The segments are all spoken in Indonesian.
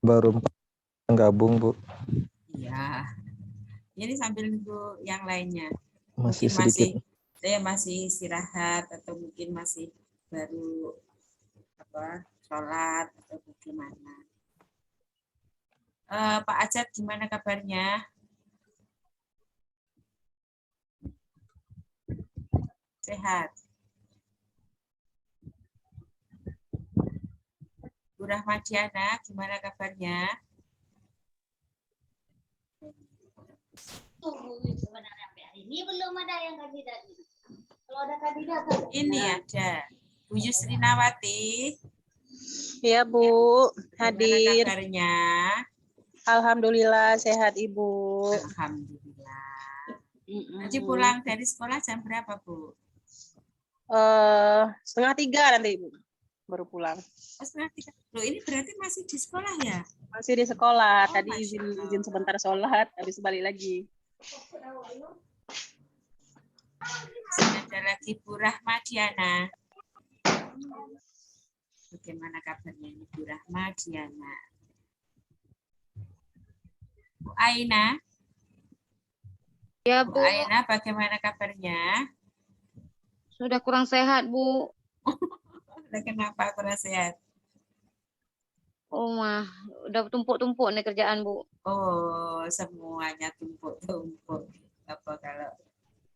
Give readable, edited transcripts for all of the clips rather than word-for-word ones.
Baru gabung, Bu. Iya. Ini sambil nunggu yang lainnya. Masih Mungkin sedikit. saya masih istirahat atau mungkin masih baru sholat atau bagaimana. Pak Ajat, gimana kabarnya? Sehat. Bu Rahmadiana, gimana kabarnya? Sebenarnya hari ini belum ada yang kandidat. Kalau ada kandidat, ini ada Bu Yusrinawati. Iya, Bu. Gimana Hadir. kabarnya? Alhamdulillah sehat, Ibu. Alhamdulillah. Nanti pulang dari sekolah jam berapa, Bu? 2:30 nanti, Ibu. Baru pulang. Oh, 2:30. Loh, ini berarti masih di sekolah ya? Masih di sekolah. Oh, Tadi izin sebentar sholat, habis balik lagi. Ada lagi Bu Rahmadiana. Bagaimana kabarnya ini Bu Rahmadiana? Bu Aina. Ya, Bu Bu. Aina, bagaimana kabarnya? Sudah kurang sehat, Bu. Kenapa kurang sehat? Oh, mah, udah tumpuk-tumpuk nih kerjaan, Bu. Oh, semuanya tumpuk-tumpuk. Apa kalau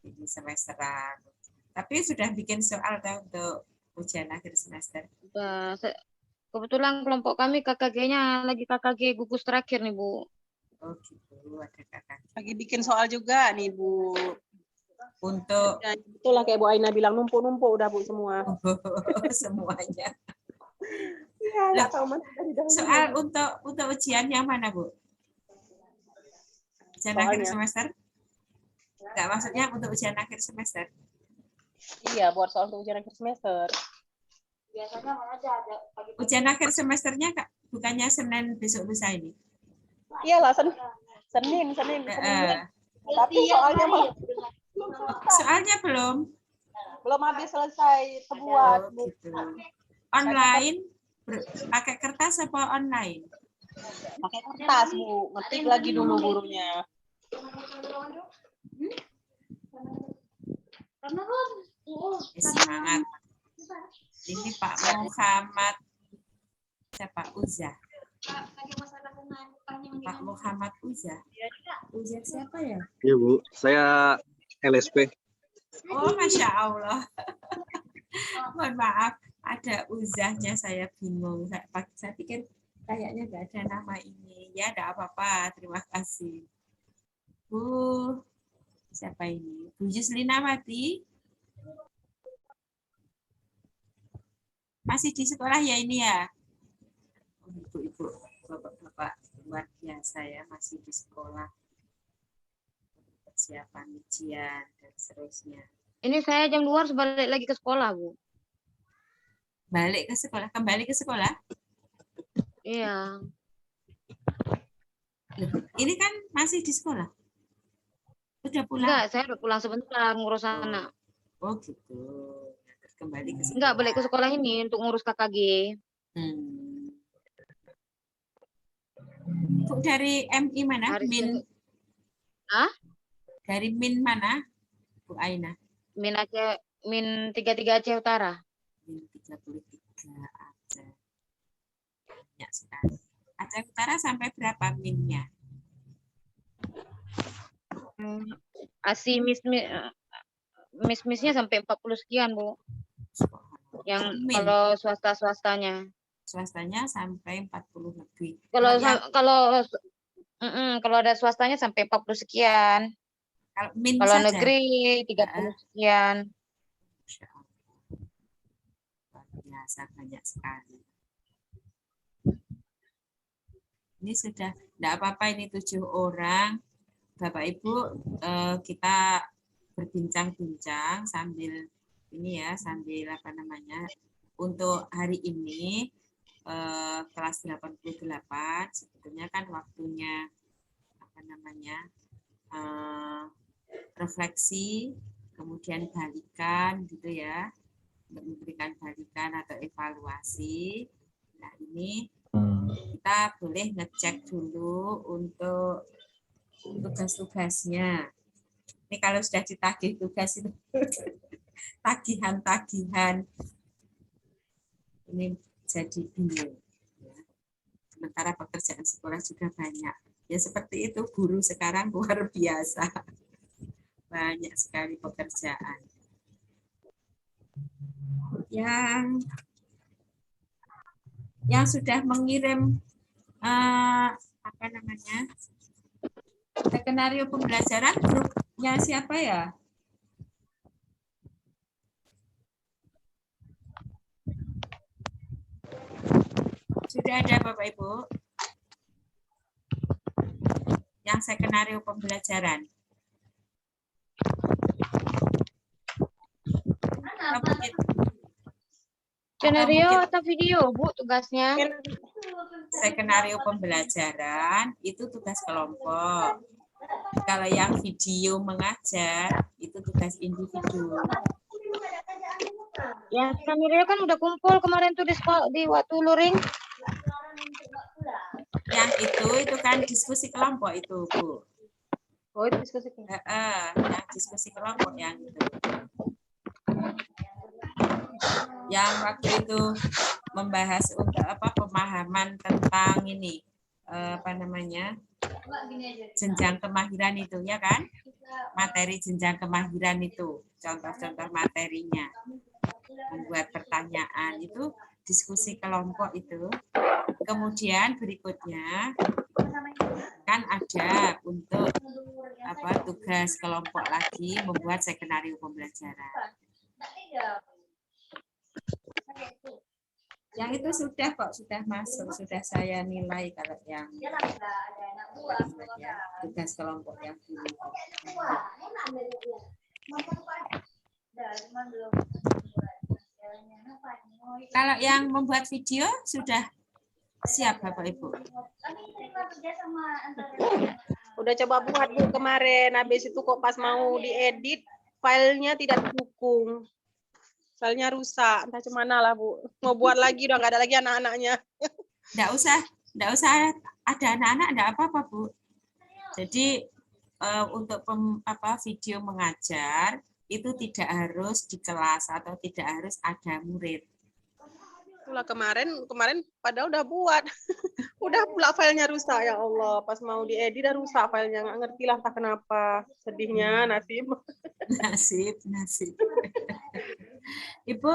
ini semesteran? Tapi sudah bikin soal untuk ujian akhir semester. Kebetulan kelompok kami KKG-nya lagi KKG gugus terakhir nih, Bu. Oh gitu, ada kakak. Lagi bikin soal juga nih, Bu. Untuk ya, itulah kayak Bu Aina bilang, numpuk-numpuk udah, Bu, semua. semuanya. Ya, nggak tahu mana soal untuk ujian yang mana, Bu? Ujian akhir semester? Enggak, maksudnya untuk ujian akhir semester. Iya, buat soal untuk ujian akhir semester. biasanya ada ujian akhir semesternya Kak, bukannya Senin besok lusa ini? Iyalah, Senin. Tapi soalnya belum habis selesai terbuat. Oh, gitu. Online pakai kertas apa online? Pakai kertas, Bu. Ngetik lagi dulu gurunya. Semangat. Ini Pak Muhammad siapa? Uzah. Pak Muhammad Uzah. Uzah siapa ya? Iya, Bu. Saya LSP. Oh, Masya Allah. Mohon maaf, ada Uzahnya, saya bingung. Saya pikir kayaknya nggak ada nama ini. Ya, nggak apa-apa. Terima kasih. Bu, siapa ini? Bu Yuslinawati. Masih di sekolah ya ini ya? Oh, ibu-ibu, bapak-bapak luar biasa ya, masih di sekolah. Persiapan ujian dan seterusnya. Ini saya jam 2 harus balik lagi ke sekolah, Bu. Balik ke sekolah, kembali ke sekolah? Iya. Ini kan masih di sekolah? Udah pulang? Enggak, saya udah pulang sebentar ngurus anak. Oh gitu. Kembali ke sekolah. Enggak, balik ke sekolah ini untuk ngurus KKG. Bu, dari MI mana? Min. Hah? Dari Min mana? Bu Aina. Min 33 Aceh Utara. Min 33 Aceh. Banyak sekali. Aceh Utara sampai berapa minnya? ASI misnya sampai 40 sekian, Bu. Yang min. Kalau swastanya. Swastanya sampai 40 lebih. Kalau ada swastanya sampai 40 sekian. Kalau min Kalau saja. negeri 30 sekian. Masya Allah. Luar biasa banyak sekali. Ini sudah tidak apa-apa, ini 7 orang. Bapak Ibu, kita berbincang-bincang sambil ini ya, sambil apa namanya. Untuk hari ini kelas 88 sebetulnya kan waktunya apa namanya? Refleksi, kemudian balikan gitu ya. Untuk memberikan balikan atau evaluasi. Nah, ini kita boleh ngecek dulu untuk tugas-tugasnya. Ini kalau sudah ditagih tugas itu tagihan-tagihan ini jadi bingung. Sementara pekerjaan sekolah juga banyak. Ya seperti itu, guru sekarang luar biasa. Banyak sekali pekerjaan. Yang sudah mengirim apa namanya? Skenario pembelajaran grupnya siapa ya? Sudah ada Bapak Ibu? Yang skenario pembelajaran. Skenario atau video, Bu, tugasnya? Skenario pembelajaran itu tugas kelompok. Kalau yang video mengajar itu tugas individu. Yang skenario kan udah kumpul kemarin tuh di waktu luring. Yang itu kan diskusi kelompok itu, Bu. Oh, itu diskusi. Yang diskusi kelompok yang itu. Yang waktu itu membahas untuk apa pemahaman tentang ini apa namanya jenjang kemahiran itu ya kan, materi jenjang kemahiran itu contoh-contoh materinya, membuat pertanyaan itu diskusi kelompok itu. Kemudian berikutnya kan ada untuk apa tugas kelompok lagi membuat skenario pembelajaran. Yang itu sudah kok, sudah masuk, sudah saya nilai kalau yang tugas kelompok yang dulu. Kalau yang membuat video sudah siap Bapak Ibu? Udah coba buat Bu kemarin, habis itu kok pas mau diedit filenya tidak didukung. Filenya rusak, entah cemana lah Bu. Mau buat lagi udah nggak ada lagi anak-anaknya. Nggak usah ada anak-anak, nggak apa-apa Bu. Jadi untuk video mengajar itu tidak harus di kelas atau tidak harus ada murid. Itulah kemarin padahal udah buat. Udah pula filenya rusak, ya Allah. Pas mau diedit udah rusak filenya, nggak ngerti lah entah kenapa. Sedihnya nasib. Nasib. Ibu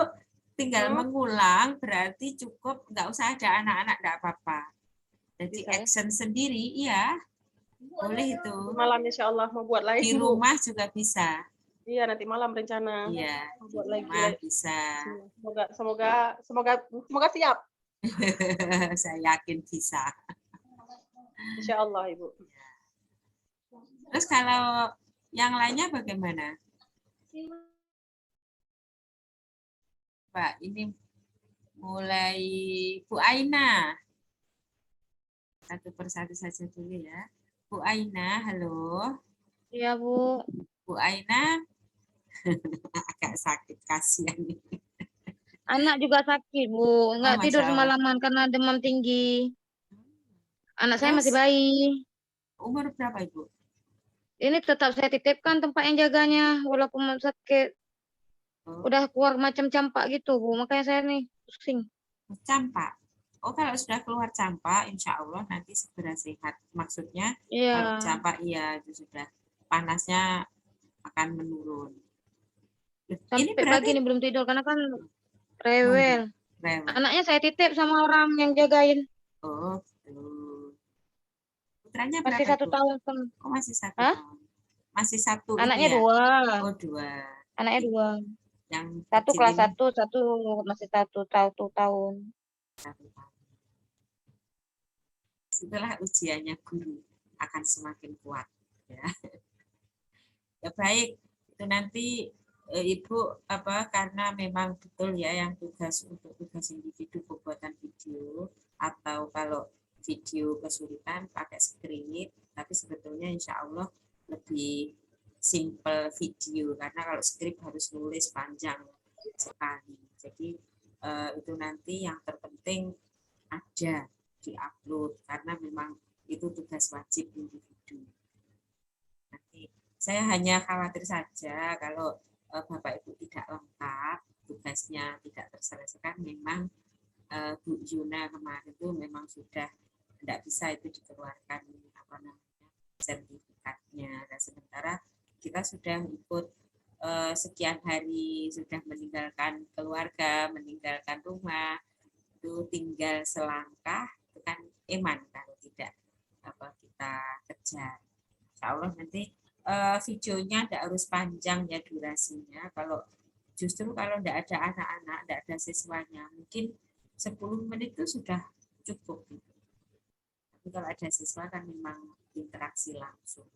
tinggal mengulang, berarti cukup, nggak usah ada anak-anak, nggak apa-apa. Jadi Bisa, ya? action sendiri, iya. Boleh itu. Malam insya Allah mau buat lagi. Di rumah juga bisa. Iya, nanti malam rencana. Iya, Mau buat lagi. bisa. Semoga siap. Saya yakin bisa. Insya Allah, Ibu. Terus kalau yang lainnya bagaimana? Pak, ini mulai Bu Aina. Satu persatu saja dulu ya. Bu Aina, halo. Iya, Bu. Bu Aina agak sakit, kasihan. Anak juga sakit, Bu. Nggak tidur Masya Allah. semalaman karena demam tinggi. Anak saya Terus? masih bayi. Umur berapa Ibu? Ini tetap saya titipkan tempat yang jaganya, walaupun sakit. Oh. Udah keluar macam campak gitu, Bu. Makanya saya nih pusing. Campak. Oh, kalau sudah keluar campak, insya Allah nanti segera sehat. Maksudnya kalau Iya. campak, iya itu sudah panasnya akan menurun. Ini Sampai pagi berarti ini belum tidur karena kan rewel. rewel. Anaknya saya titip sama orang yang jagain. Oh, gitu. Putranya Masih berapa 1 Ibu? tahun. Oh, masih 1 Hah? tahun. masih satu Anaknya ini ya? 2. Oh 2. Anaknya 2. Yang Satu kecil kelas ini 1, satu masih 1 tahun. 1 tahun. Setelah ujiannya guru akan semakin kuat. Ya, ya baik. Itu nanti Ibu karena memang betul ya yang tugas individu pembuatan video, atau kalau video kesulitan pakai skrip, tapi sebetulnya insya Allah lebih simple video, karena kalau skrip harus nulis panjang sekali. Jadi itu nanti yang terpenting ada diupload, karena memang itu tugas wajib individu. Nanti saya hanya khawatir saja kalau Bapak Ibu tidak lengkap, tugasnya tidak terselesaikan, memang Bu Yuna kemarin itu memang sudah tidak bisa itu dikeluarkan sertifikatnya. Dan sementara kita sudah ikut sekian hari, sudah meninggalkan keluarga, meninggalkan rumah, itu tinggal selangkah, itu kan iman kalau tidak kita kejar. Insya Allah nanti videonya tidak harus panjang ya durasinya. Justru kalau tidak ada anak-anak, tidak ada siswanya, mungkin 10 menit itu sudah cukup. Tapi kalau ada siswa kan memang interaksi langsung.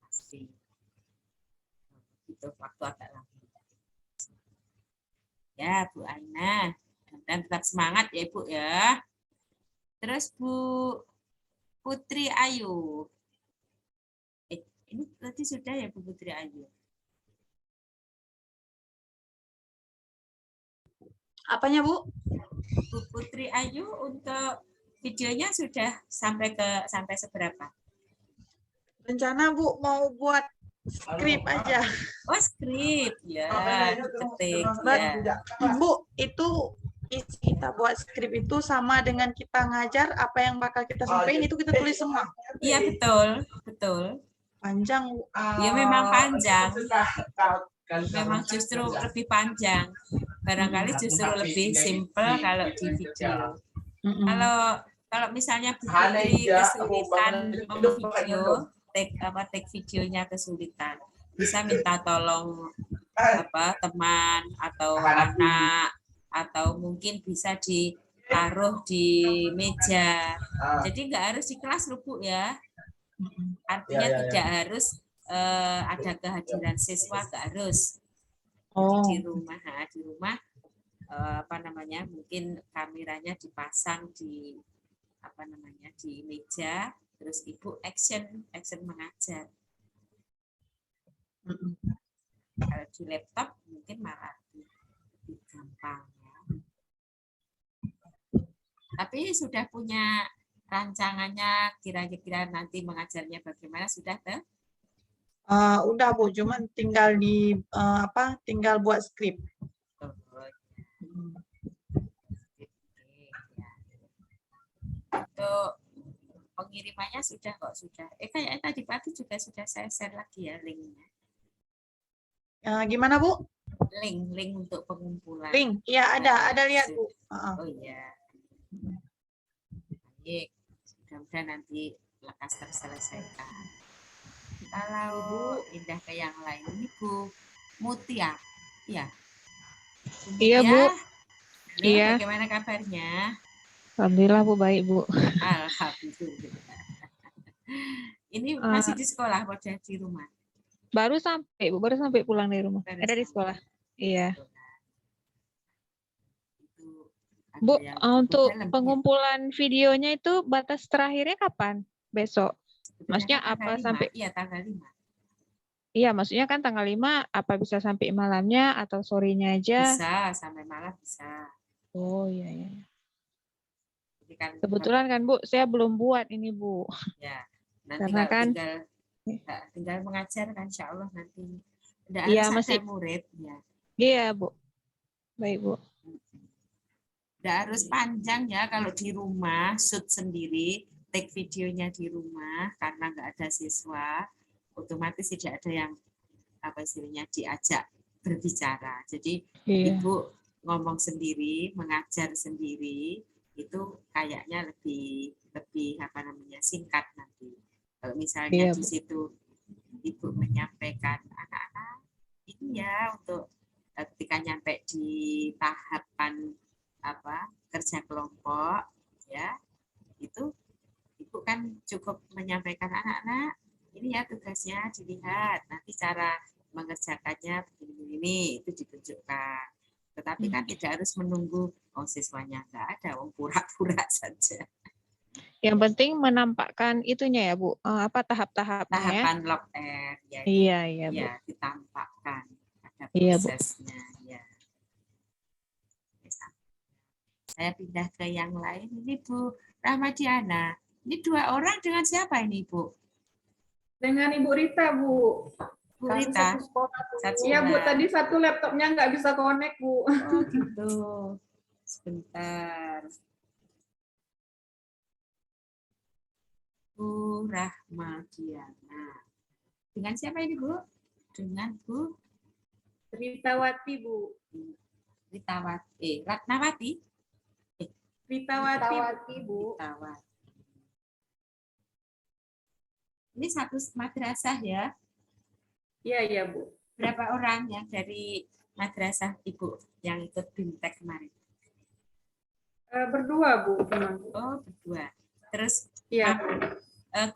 Pasti itu waktu agak lama. Ya Bu Aina, dan tetap semangat ya Ibu ya. Terus Bu Putri Ayu. Ini tadi sudah ya Bu Putri Ayu. Apanya Bu? Bu Putri Ayu untuk videonya sudah sampai seberapa? Rencana Bu mau buat skrip aja. Oh skrip ya, ketik ya. Bu, itu isi kita buat skrip itu sama dengan kita ngajar apa yang bakal kita sampaikan itu kita tulis semua. Iya betul. Panjang. Ya memang panjang. Memang justru lebih panjang. Barangkali justru lebih simple kalau di video. Kalau misalnya Bu Putri kesulitan memvideo, take videonya kesulitan, bisa minta tolong teman atau anak, atau mungkin bisa ditaruh di meja. Jadi nggak harus di kelas loh Bu ya. Artinya tidak harus ada kehadiran siswa, nggak harus. Jadi di rumah mungkin kameranya dipasang di di meja, terus Ibu action mengajar. Kalau di laptop mungkin malah lebih gampang ya. Tapi sudah punya rancangannya, kira-kira nanti mengajarnya bagaimana, sudah tuh? Udah Bu, cuman tinggal tinggal buat skrip. Untuk pengirimannya sudah kok, sudah. Kayaknya tadi pagi juga sudah saya share lagi ya linknya. Gimana Bu? Link untuk pengumpulan. Link, ya ada lihat Bu. Oh iya. Baik, mudah-mudahan nanti lekas terselesaikan. Kalau pindah ke yang lain, ini Bu Mutia, ya? Iya Bu. Iya. Bagaimana kabarnya? Alhamdulillah Bu, baik Bu. Alhamdulillah. Ini masih di sekolah, pada di rumah? Baru sampai pulang dari rumah. Ada di sekolah. Iya. Bu, untuk pengumpulan videonya itu batas terakhirnya kapan? Besok? Maksudnya apa 5. sampai? Iya, tanggal 5. Iya, maksudnya kan tanggal 5, apa bisa sampai malamnya atau sorenya aja? Bisa, sampai malam bisa. Oh iya. Kan, kebetulan kan Bu, saya belum buat ini Bu. Ya, nanti karena kalau kan tinggal mengajar kan insya Allah nanti. Iya, masih murid ya. Iya Bu. Baik Bu. Nggak harus panjang ya kalau di rumah, shoot sendiri, take videonya di rumah, karena nggak ada siswa, otomatis tidak ada yang istilahnya diajak berbicara. Jadi Ibu ngomong sendiri, mengajar sendiri, itu kayaknya lebih singkat nanti. Kalau misalnya di situ Ibu menyampaikan anak-anak ini ya untuk ketika nyampe di tahapan kerja kelompok ya, itu Ibu kan cukup menyampaikan anak-anak ini ya tugasnya dilihat, nanti cara mengerjakannya begini-begini itu ditunjukkan. Tetapi kan tidak harus menunggu siswanya nggak ada, pura-pura saja. Yang penting menampakkan itunya ya Bu, tahap-tahapnya ya. Tahapan log R ya, Iya Bu. ya ditampakkan ada Iya, Bu. prosesnya ya. Saya pindah ke yang lain. Ini Bu Rahmadiana. Ini 2 orang dengan siapa ini Bu? Dengan Ibu Rita, Bu. Bu Kami Rita. satu sekolah, Bu. Satu Iya, Bu. sekolah. Tadi satu laptopnya nggak bisa connect, Bu. Oh gitu. Sebentar. Bu Rahmadiana. Dengan siapa ini Bu? Dengan Bu Ritawati, Bu. Ritawati. Ratnawati? Ritawati, Bu. Ritawati. Ini satu madrasah ya? Iya, iya, Bu. Berapa orang yang dari madrasah Ibu yang ikut BIMTEK kemarin? Berdua, Bu. Teman. Oh, berdua. Terus Iya.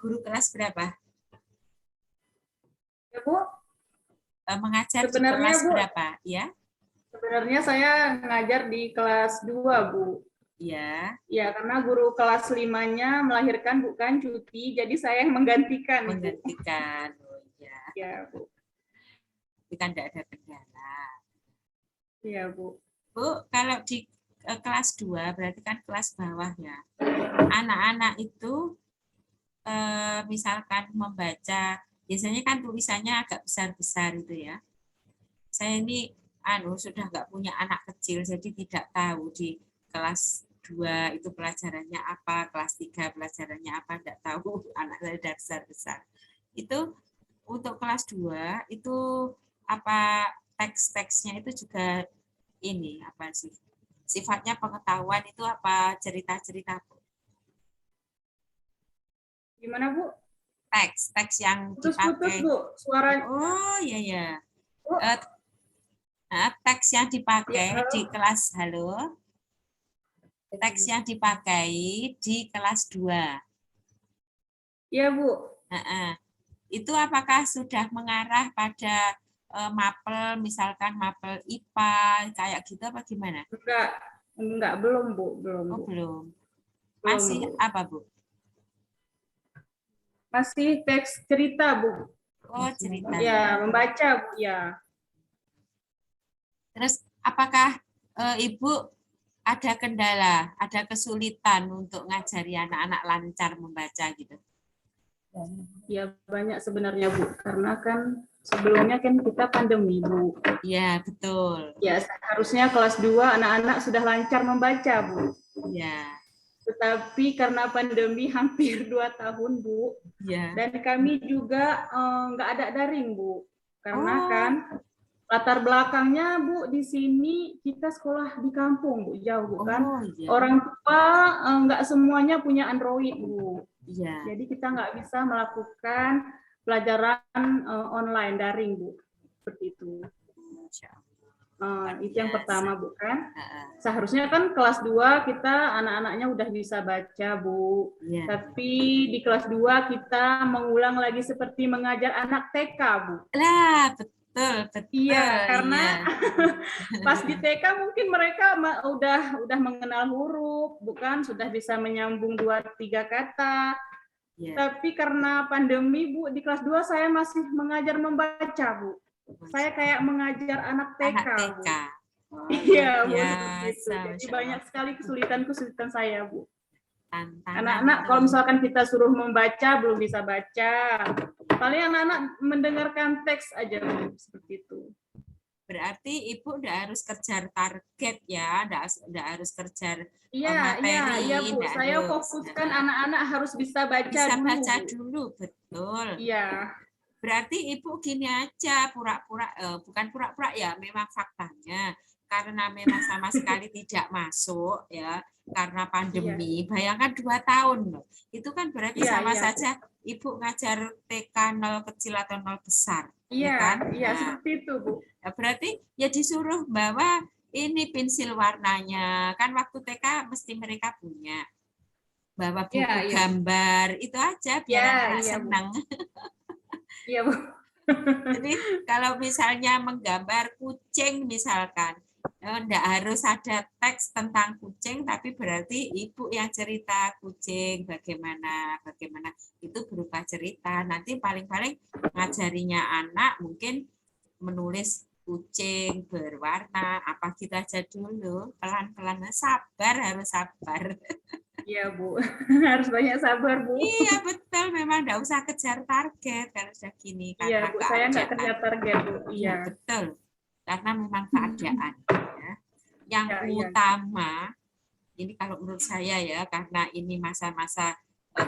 Guru kelas berapa? Ya, Bu. Mengajar di Sebenarnya, kelas Bu, berapa? Ya? Sebenarnya saya ngajar di kelas 2, Bu. Ya. Ya, karena guru kelas 5-nya melahirkan bukan cuti, jadi saya yang menggantikan. Bu. Menggantikan. Oh, ya. Ya, Bu. Tapi kan tidak ada kendala. Iya, Bu. Bu, kalau di kelas 2 berarti kan kelas bawah ya. Anak-anak itu misalkan membaca, biasanya kan tulisannya agak besar-besar itu ya. Saya ini sudah nggak punya anak kecil, jadi tidak tahu di kelas 2 itu pelajarannya apa, kelas 3 pelajarannya apa, tidak tahu. Anak saya sudah besar-besar. Itu untuk kelas 2 itu apa teks-teksnya itu juga ini apa sih? Sifatnya pengetahuan itu apa cerita-cerita? Gimana, Bu? Teks yang Putus-putus, dipakai. Bu. Suaranya. Oh, iya ya. Bu. Teks yang dipakai Ya, di kelas halo. Teks yang dipakai di kelas 2. Iya, Bu. Itu apakah sudah mengarah pada mapel, misalkan mapel IPA kayak gitu apa gimana? Enggak, belum, Bu, belum. Oh, Bu. belum. Belum, Masih Bu. apa, Bu? Masih teks cerita, Bu. Oh, cerita. Ya, membaca, Bu, ya. Terus apakah Ibu ada kendala, ada kesulitan untuk ngajari anak-anak lancar membaca gitu? Ya, banyak sebenarnya, Bu. Karena kan sebelumnya kan kita pandemi, Bu. Iya, betul. Ya, seharusnya kelas 2 anak-anak sudah lancar membaca, Bu. Iya. Tetapi karena pandemi hampir 2 tahun, Bu. Iya. Dan kami juga nggak ada daring, Bu. Karena Oh. kan latar belakangnya, Bu, di sini kita sekolah di kampung, Bu, jauh, Bu, kan. Oh, iya. Orang tua nggak semuanya punya Android, Bu. Iya. Jadi kita nggak bisa melakukan pelajaran online daring, Bu. Seperti itu. Masya Allah. Itu yang pertama, Bu, kan. Heeh. Seharusnya kan kelas 2 kita anak-anaknya udah bisa baca, Bu. Iya. Tapi di kelas 2 kita mengulang lagi seperti mengajar anak TK, Bu. Lah, betul. Iya, karena iya. pas di TK mungkin mereka udah mengenal huruf, bukan sudah bisa menyambung 2-3 kata. Iya. Tapi karena pandemi, Bu, di kelas 2 saya masih mengajar membaca, Bu. Saya kayak mengajar anak TK, Anak Bu. TK. Iya, Bu, Ya, seperti itu. Jadi Masya banyak Allah. sekali kesulitan saya, Bu. Tantangan Anak-anak itu. kalau misalkan kita suruh membaca belum bisa baca. Paling anak-anak mendengarkan teks aja, Bu, seperti itu. Berarti Ibu udah harus kejar target ya, udah harus kejar Iya, materi. iya, Bu. nggak Saya harus. fokuskan anak-anak harus bisa baca Bisa dulu. baca Bu. dulu, betul. Iya. Berarti Ibu gini aja, pura-pura, bukan pura-pura ya, memang faktanya. karena memang sama sekali tidak masuk ya karena pandemi. Bayangkan 2 tahun loh. Itu kan berarti Iya, sama iya, Bu. saja Ibu ngajar TK 0 kecil atau 0 besar. Iya, ya kan? iya Nah, seperti itu, Bu. ya berarti ya disuruh bawa ini pensil warnanya. Kan waktu TK mesti mereka punya. Bawa buku Iya, iya. gambar, itu aja biar Iya, anak-anak iya, Bu. senang. Iya, Bu. Jadi kalau misalnya menggambar kucing misalkan, enggak harus ada teks tentang kucing, tapi berarti ibu yang cerita kucing bagaimana itu berupa cerita. Nanti paling-paling ngajarinya anak mungkin menulis kucing berwarna apa gitu aja dulu, pelan-pelan, harus sabar. Iya, Bu. Harus banyak sabar, Bu. Iya betul, memang enggak usah kejar target kalau sudah gini Iya, karena Bu. Saya nggak keadaan. kerja target, Bu. Iya Iya. betul, karena memang keadaan. Ya. Yang Iya, iya. utama, ini kalau menurut saya ya, karena ini masa-masa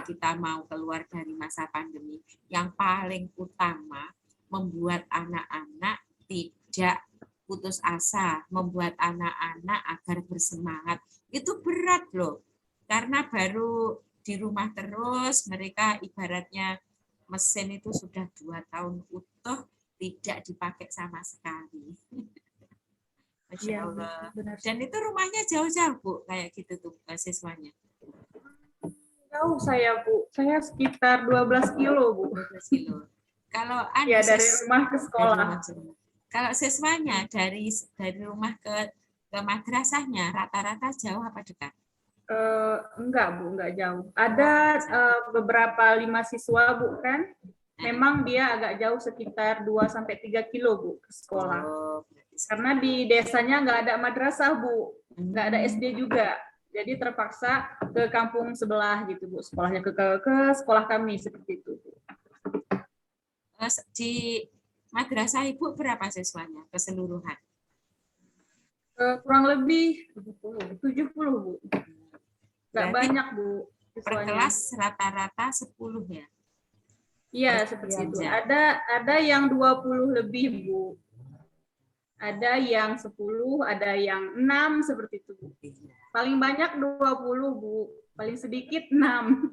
kita mau keluar dari masa pandemi, yang paling utama membuat anak-anak tidak putus asa, membuat anak-anak agar bersemangat. Itu berat loh, karena baru di rumah terus, mereka ibaratnya mesin itu sudah 2 tahun utuh tidak dipakai sama sekali. Masya Iya, Bu. Allah. Benar. Dan itu rumahnya jauh-jauh, Bu, kayak gitu tuh siswanya. Jauh saya, Bu. Saya sekitar 12 kilo, Bu. 12 kilo. Kalau Ya, dari rumah ke dari sekolah. rumah ke rumah. Kalau siswanya dari rumah ke madrasahnya rata-rata jauh apa dekat? Enggak, Bu, enggak jauh. Ada beberapa 5 siswa, Bu, kan? Memang dia agak jauh sekitar 2-3 kilo, Bu, ke sekolah. Oh, berarti Karena di desanya nggak ada madrasah, Bu. Nggak ada SD juga. Jadi terpaksa ke kampung sebelah gitu, Bu. Sekolahnya ke sekolah kami, seperti itu, Bu. di madrasah Ibu berapa siswanya keseluruhan? Kurang lebih 70, Bu. Nggak Berarti banyak, Bu, Per siswanya. kelas rata-rata 10 ya? Iya, seperti itu. Ada yang 20 lebih, Bu. Ada yang 10, ada yang 6, seperti itu, Bu. Paling banyak 20, Bu. Paling sedikit 6.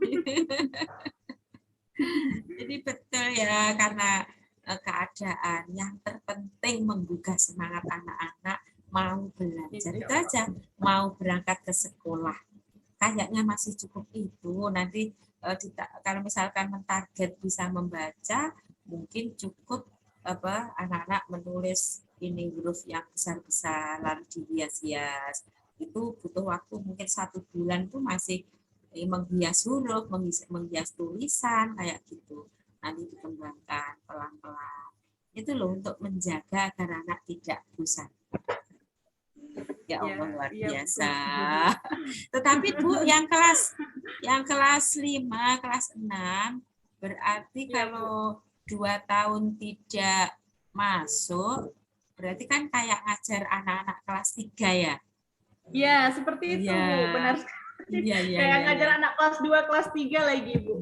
Jadi betul ya, karena keadaan yang terpenting menggugah semangat anak-anak mau belajar itu aja, mau berangkat ke sekolah. Kayaknya masih cukup itu. Nanti kalau misalkan mentarget bisa membaca, mungkin cukup anak-anak menulis ini huruf yang besar-besar lalu dihias-hias. Itu butuh waktu mungkin 1 bulan tuh masih menghias huruf, menghias tulisan kayak gitu. Nanti dikembangkan pelan-pelan. Itu loh untuk menjaga agar anak tidak bosan. Ya Allah, luar biasa. Tetapi Bu, yang kelas 5, kelas 6 berarti kalau 2 tahun tidak masuk, berarti kan kayak ngajar anak-anak kelas 3 ya? Iya, seperti itu, Bu. Benar. Iya. Kayak ngajar anak kelas 2, kelas 3 lagi, Bu.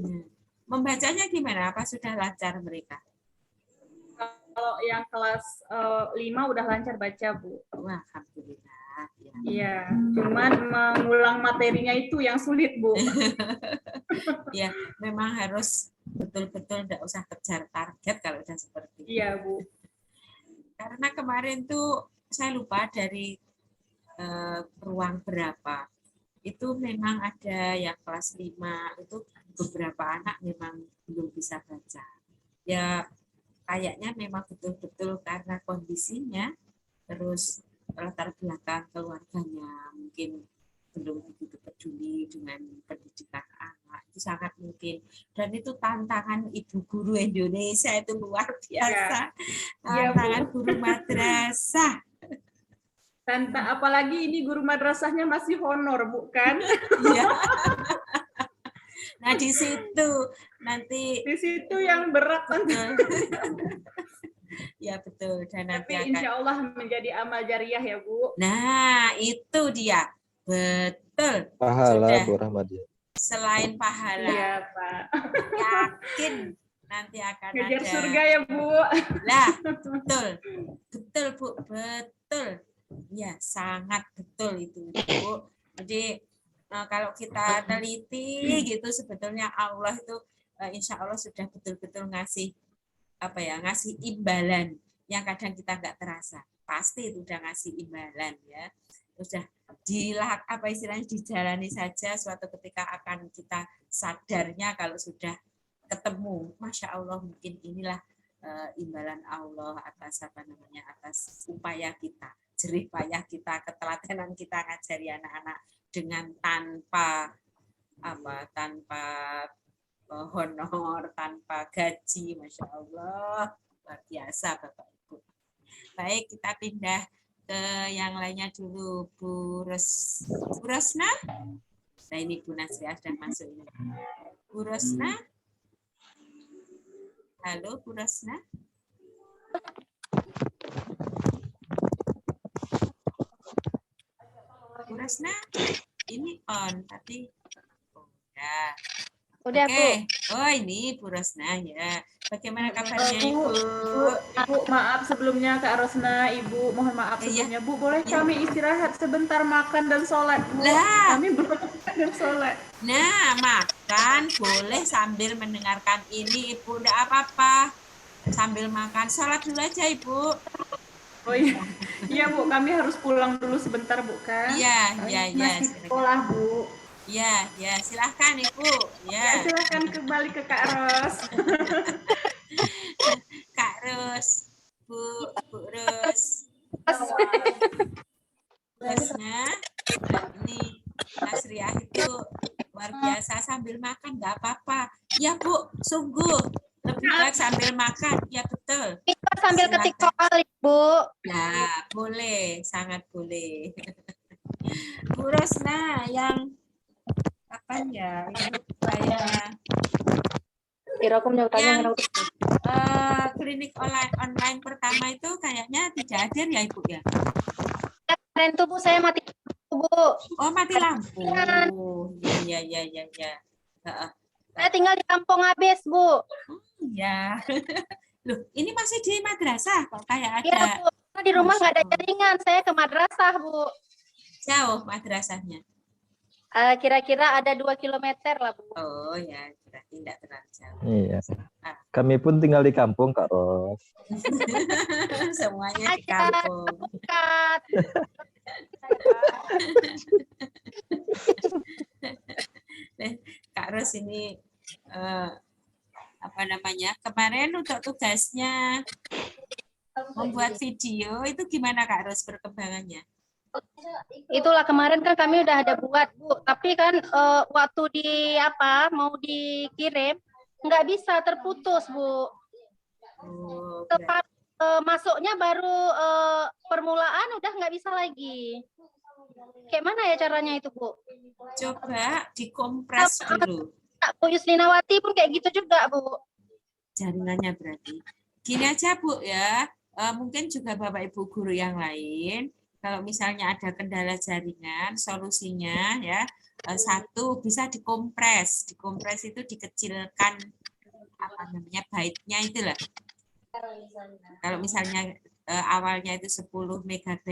Membacanya gimana? Apa sudah lancar mereka? Kalau yang kelas 5 udah lancar baca, Bu. Wah, alhamdulillah. Iya, cuman mengulang materinya itu yang sulit, Bu. Ya, memang harus betul-betul tidak usah kejar target kalau udah seperti itu. Iya, Bu. Karena kemarin tuh saya lupa dari ruang berapa. Itu memang ada yang kelas 5, itu beberapa anak memang belum bisa baca. Ya, kayaknya memang betul-betul karena kondisinya, terus latar belakang keluarganya mungkin belum begitu peduli dengan pendidikan anak, itu sangat mungkin. Dan itu tantangan ibu guru Indonesia itu luar biasa. Tantangan guru madrasah. Apalagi ini guru madrasahnya masih honor, bukan? Iya. Nah, di situ nanti yang berat nanti. Ya betul, dan nanti tapi insya Allah menjadi amal jariah ya, Bu. Nah, itu dia. Betul. Pahala, Sudah. Bu Rahmadiah. Selain pahala. Iya, Pak. Yakin nanti akan ngejar ada surga ya, Bu. Lah, betul. Betul, Bu. Betul. Ya, sangat betul itu, Ibu. Jadi kalau kita teliti gitu sebetulnya Allah itu insya Allah sudah betul-betul ngasih ngasih imbalan yang kadang kita nggak terasa. Pasti itu udah ngasih imbalan ya. Sudah istilahnya dijalani saja, suatu ketika akan kita sadarnya kalau sudah ketemu. Masya Allah, mungkin inilah imbalan Allah atas atas upaya kita, jerih payah kita, ketelatenan kita ngajari anak-anak dengan tanpa honor, tanpa gaji. Masya Allah, luar biasa Bapak Ibu. Baik, kita pindah ke yang lainnya dulu. Bu Rosna. Nah, ini Bu Nasriah sudah masuk ini. Bu Rosna. Halo, Bu Rosna. Bu Rosna, ini on, tapi Udah, Oke. Oh, ini Bu Rosna ya. Bagaimana kabarnya Ibu? Ibu, maaf sebelumnya Kak Rosna, Ibu, mohon maaf sebelumnya. Bu, boleh kami istirahat sebentar makan dan sholat, Bu? Kami belum makan dan sholat. Nah, makan boleh sambil mendengarkan ini, Ibu. Enggak apa-apa. Sambil makan, sholat dulu aja, Ibu. Oh iya, iya Bu, kami harus pulang dulu sebentar, Bu, kan? Iya. Masih sekolah, Bu. Ya, silahkan Ibu. Ya, silahkan kembali ke Kak Ros. Kak Ros, Bu Ros. Rosnya, ini Nasriah itu luar biasa sambil makan nggak apa-apa. Ya Bu, sungguh lebih baik sambil makan. Ya betul. Kita sambil ketik soal, Ibu. Nah, boleh, sangat boleh. Bu Rosna, yang kapan ya? Saya yang klinik online pertama itu kayaknya tidak hadir ya Ibu ya? Kemarin tuh Bu, saya mati lampu, Bu. Oh, mati lampu. Iya. Saya tinggal di kampung habis, Bu. Ya. Loh, ini masih di madrasah kok kayak ada. Iya, Bu. Di rumah nggak ada jaringan. Saya ke madrasah, Bu. Jauh madrasahnya. Kira-kira ada 2 kilometer lah, Bu. Oh ya, berarti tidak terlalu jauh. Iya. Kami pun tinggal di kampung, Kak Ros. Semuanya di kampung. Dekat. Kak Ros ini kemarin untuk tugasnya membuat video itu gimana Kak Ros perkembangannya? Itulah kemarin kan kami udah ada buat, Bu. Tapi kan waktu mau dikirim nggak bisa, terputus, Bu. Tepat masuknya baru permulaan udah nggak bisa lagi. Kayak mana ya caranya itu, Bu? Coba dikompres dulu. Bu Yuslinawati pun kayak gitu juga, Bu. Jaringannya berarti. Gini aja, Bu ya. Mungkin juga Bapak Ibu guru yang lain, kalau misalnya ada kendala jaringan, solusinya ya satu bisa dikompres. Dikompres itu dikecilkan baitnya itulah. Kalau misalnya awalnya itu 10 MB,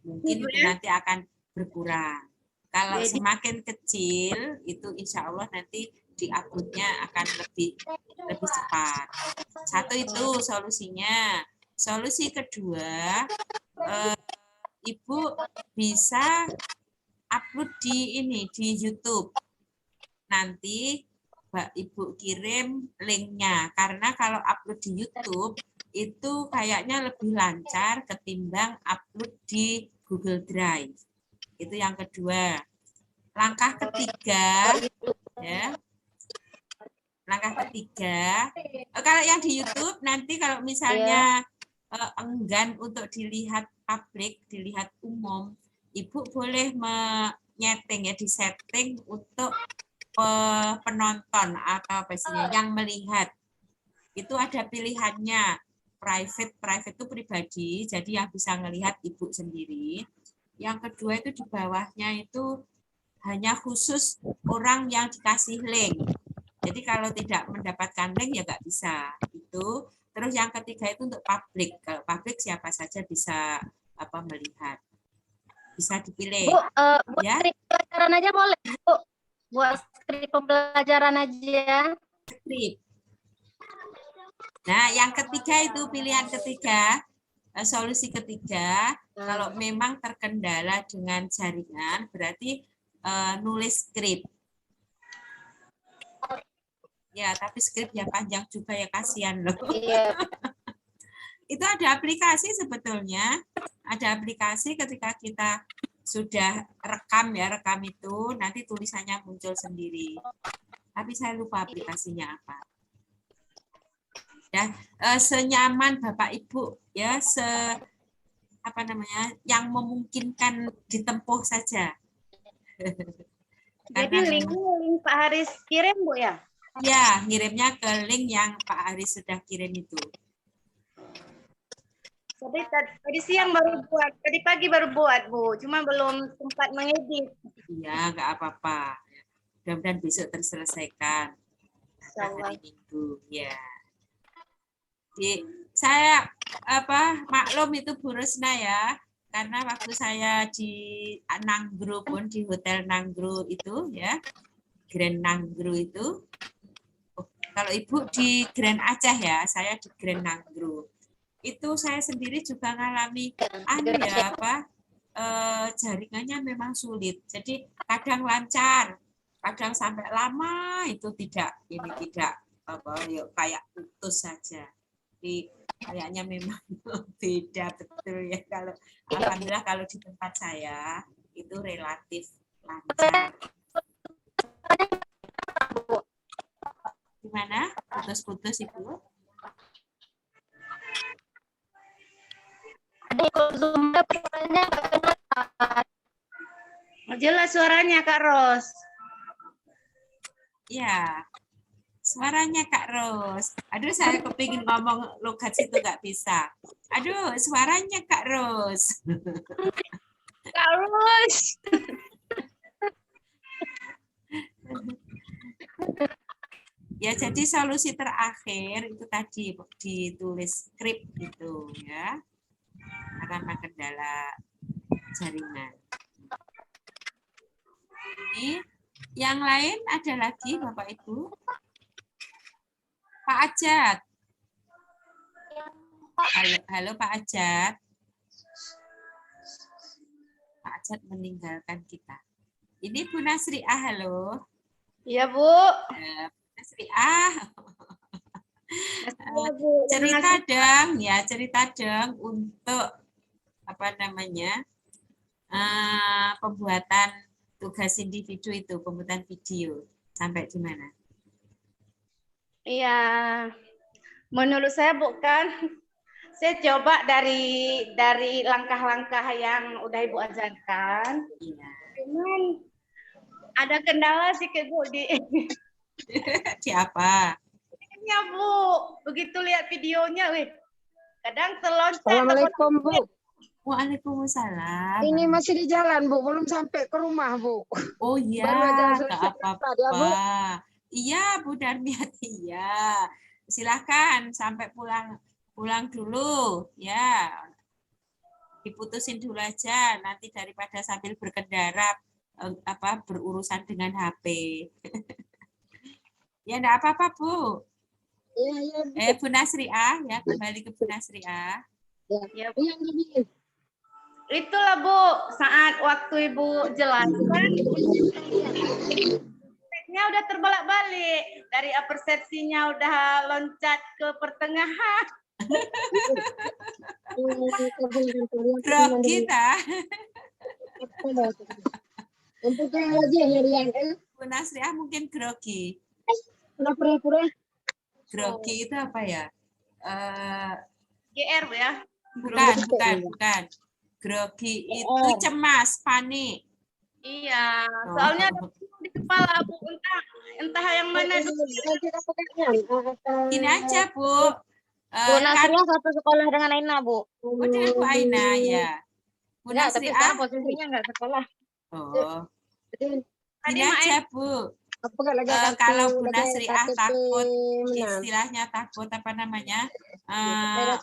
mungkin itu nanti akan berkurang. Kalau semakin kecil itu insya Allah nanti diuploadnya akan lebih cepat. Satu itu solusinya. Solusi kedua, Ibu bisa upload di YouTube. Nanti Ibu kirim linknya, karena kalau upload di YouTube itu kayaknya lebih lancar ketimbang upload di Google Drive. Itu yang kedua. Langkah ketiga, ya. Langkah ketiga, kalau yang di YouTube nanti kalau misalnya enggan untuk dilihat publik, dilihat umum, Ibu boleh menyeting ya, disetting untuk penonton atau yang melihat. Itu ada pilihannya, private itu pribadi, jadi yang bisa melihat Ibu sendiri. Yang kedua itu di bawahnya itu hanya khusus orang yang dikasih link. Jadi kalau tidak mendapatkan link ya nggak bisa. Itu. Terus yang ketiga itu untuk publik. Kalau publik siapa saja bisa melihat. Bisa dipilih. Bu, buat Ya. skrip pembelajaran aja boleh, Bu. Buat skrip pembelajaran aja. Skrip. Nah, yang ketiga itu pilihan ketiga, solusi ketiga. Kalau memang terkendala dengan jaringan, berarti nulis skrip. Ya, tapi skrip yang panjang juga ya, kasihan loh. Iya. Itu ada aplikasi sebetulnya. Ada aplikasi ketika kita sudah rekam itu, nanti tulisannya muncul sendiri. Tapi saya lupa aplikasinya apa. Ya, senyaman Bapak Ibu ya, yang memungkinkan ditempuh saja. Jadi linknya link Pak Haris kirim, Bu ya? Ya, ngirimnya ke link yang Pak Haris sudah kirim itu. Tadi siang baru buat, tadi pagi baru buat, Bu. Cuma belum sempat mengedit. Iya, nggak apa-apa. Mudah-mudahan besok terselesaikan. Hari Minggu, ya. Saya maklum itu Bu Rusna ya, karena waktu saya di Nanggro pun, di Hotel Nanggro itu ya, Grand Nanggro itu. Kalau Ibu di Grand Aceh ya, saya di Grand Nanggro. Itu saya sendiri juga ngalami jaringannya memang sulit. Jadi kadang lancar, kadang sampai lama itu tidak kayak putus saja. Jadi kayaknya memang beda betul ya, kalau alhamdulillah kalau di tempat saya itu relatif lancar. Gimana? Putus-putus Ibu? Jelas suaranya Kak Ros. Ya, suaranya Kak Ros. Aduh, saya kepingin ngomong logat situ nggak bisa. Aduh, suaranya Kak Ros. Kak Ros. Ya, jadi solusi terakhir itu tadi ditulis skrip gitu ya, karena kendala jaringan. Ini yang lain ada lagi Bapak Ibu? Pak Ajat. Halo Pak Ajat. Pak Ajat meninggalkan kita. Ini Bu Nasriah, halo. Iya, Bu. Cerita dong untuk pembuatan tugas individu itu, pembuatan video sampai di mana? Iya, menurut saya bukan. Saya coba dari langkah-langkah yang udah Ibu ajarkan. Iya. Cuman ada kendala sih Bu di di apa? Ya Bu, begitu lihat videonya, kadang terloncat. Assalamualaikum Bu. Waalaikumsalam. Ini masih di jalan Bu, belum sampai ke rumah Bu. Oh iya, nggak apa-apa. Iya Bu Darmiati, ya. Silahkan sampai pulang dulu, ya. Diputusin dulu aja, nanti daripada sambil berkendara berurusan dengan HP. Ya enggak apa-apa Bu. Iya. Bu Nasriah ya, kembali ke Bu Nasriah. Ya, Bu. Itulah Bu, saat waktu Ibu jelaskan, teksnya udah terbolak-balik, dari persepsinya udah loncat ke pertengahan. Grogi ta. Untuk yang lagi harian Bu Nasriah mungkin grogi. Pura-pura. Grogi itu apa ya? GR Bu ya? Bukan. Grogi itu cemas, panik. Iya, soalnya ada di kepala Bu, entah yang mana dulu. Ini aja Bu. Bu Nasriah satu sekolah dengan Aina Bu. Oh, dengan Bu Aina ya. Bu Enggak, tapi sekarang Nasriah. posisinya enggak sekolah. Oh. Ini aja Bu. Kalau Bu Nasriah takut, istilahnya takut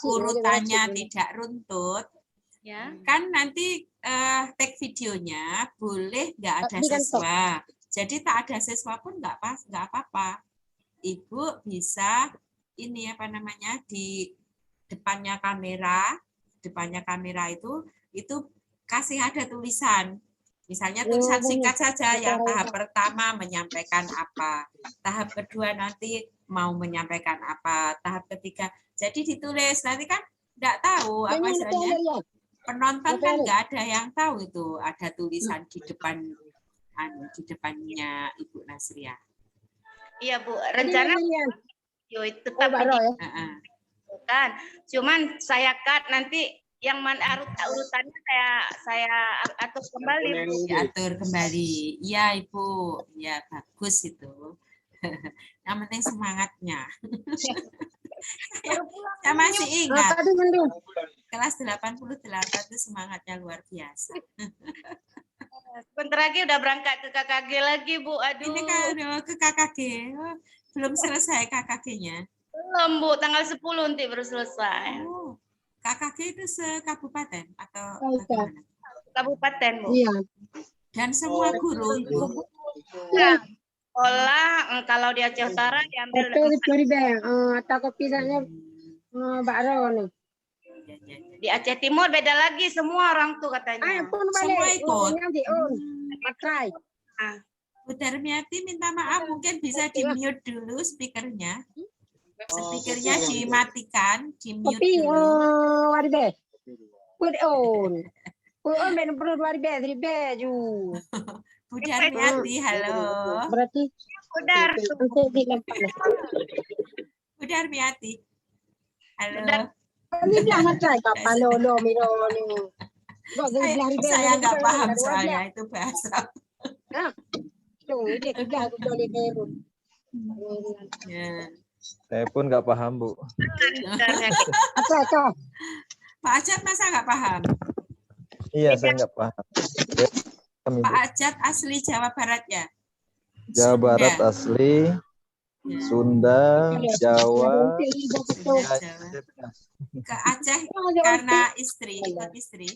urutannya tidak runtut, Ya. Kan nanti tag videonya boleh nggak ada Tapi kan siswa. Jadi tak ada siswa pun nggak apa-apa. Ibu bisa ini apa namanya di depannya kamera itu kasih ada tulisan. Misalnya tulisan singkat saja yang tahap pertama menyampaikan apa, tahap kedua nanti mau menyampaikan apa, tahap ketiga. Jadi ditulis nanti kan nggak tahu apa istilahnya. Penonton kan nggak ada yang tahu itu ada tulisan di depannya Ibu Nasria. Iya Bu, rencana yo itu tetap kan. Cuman saya cut nanti yang mana urutannya saya atur kembali Bu. Diatur kembali. Iya Ibu, ya bagus itu. Yang penting semangatnya. Saya masih ingat. Kelas 88 itu semangatnya luar biasa. Sebentar lagi udah berangkat ke KKG lagi Bu. Aduh. Ini kan ke KKG. Belum selesai KKG-nya. Belum Bu, tanggal 10 nanti baru selesai. Oh, KKG itu sekabupaten atau bagaimana? Kabupaten Bu. Iya. Dan semua guru Ibu. Nah, sekolah kalau di Aceh Utara diambil atau kopisannya Bakro nih. di Aceh Timur beda lagi semua orang tuh katanya. Semua ikut. Matrai. Bu Darmiati minta maaf mungkin bisa di-mute dulu speakernya. Speakernya dimatikan, di-mute dulu. Warbe. Put on. Put on ben perlu warbe ju. Bu Darmiati, halo. Berarti Udar. Bu Darmiati. Halo. Ini bilang matrai kapan lo miro ni. Saya nggak paham soalnya itu bahasa. Tuh, ini kerja aku boleh kerut. Saya pun nggak paham, Bu. Pak Ajat masa nggak paham? Iya, saya nggak paham. Pak Ajat asli Jawa Barat ya? Jawa Barat asli, Sunda, Jawa, ke Aceh karena istri, ikut istri.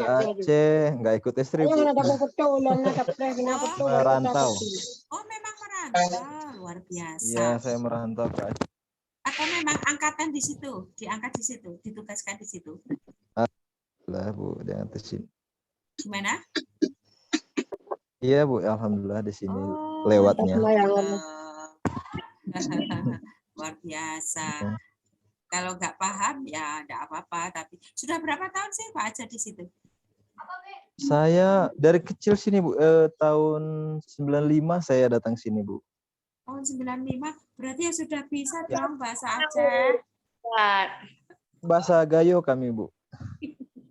Aceh nggak ikut istri, Bu. Merantau. Oh, memang merantau, luar biasa. Iya, saya merantau ke Aceh. Atau memang angkatan di situ, diangkat di situ, ditugaskan di situ. Alhamdulillah, Bu, jangan di sini. Gimana? Iya, Bu, alhamdulillah di sini lewatnya. Luar biasa. Kalau nggak paham ya enggak apa-apa, tapi sudah berapa tahun sih Pak Ajat di situ? Saya dari kecil sini, Bu. Tahun 95 saya datang sini, Bu. Tahun 95, berarti ya sudah bisa dong bahasa Aceh. Bahasa Gayo kami, Bu.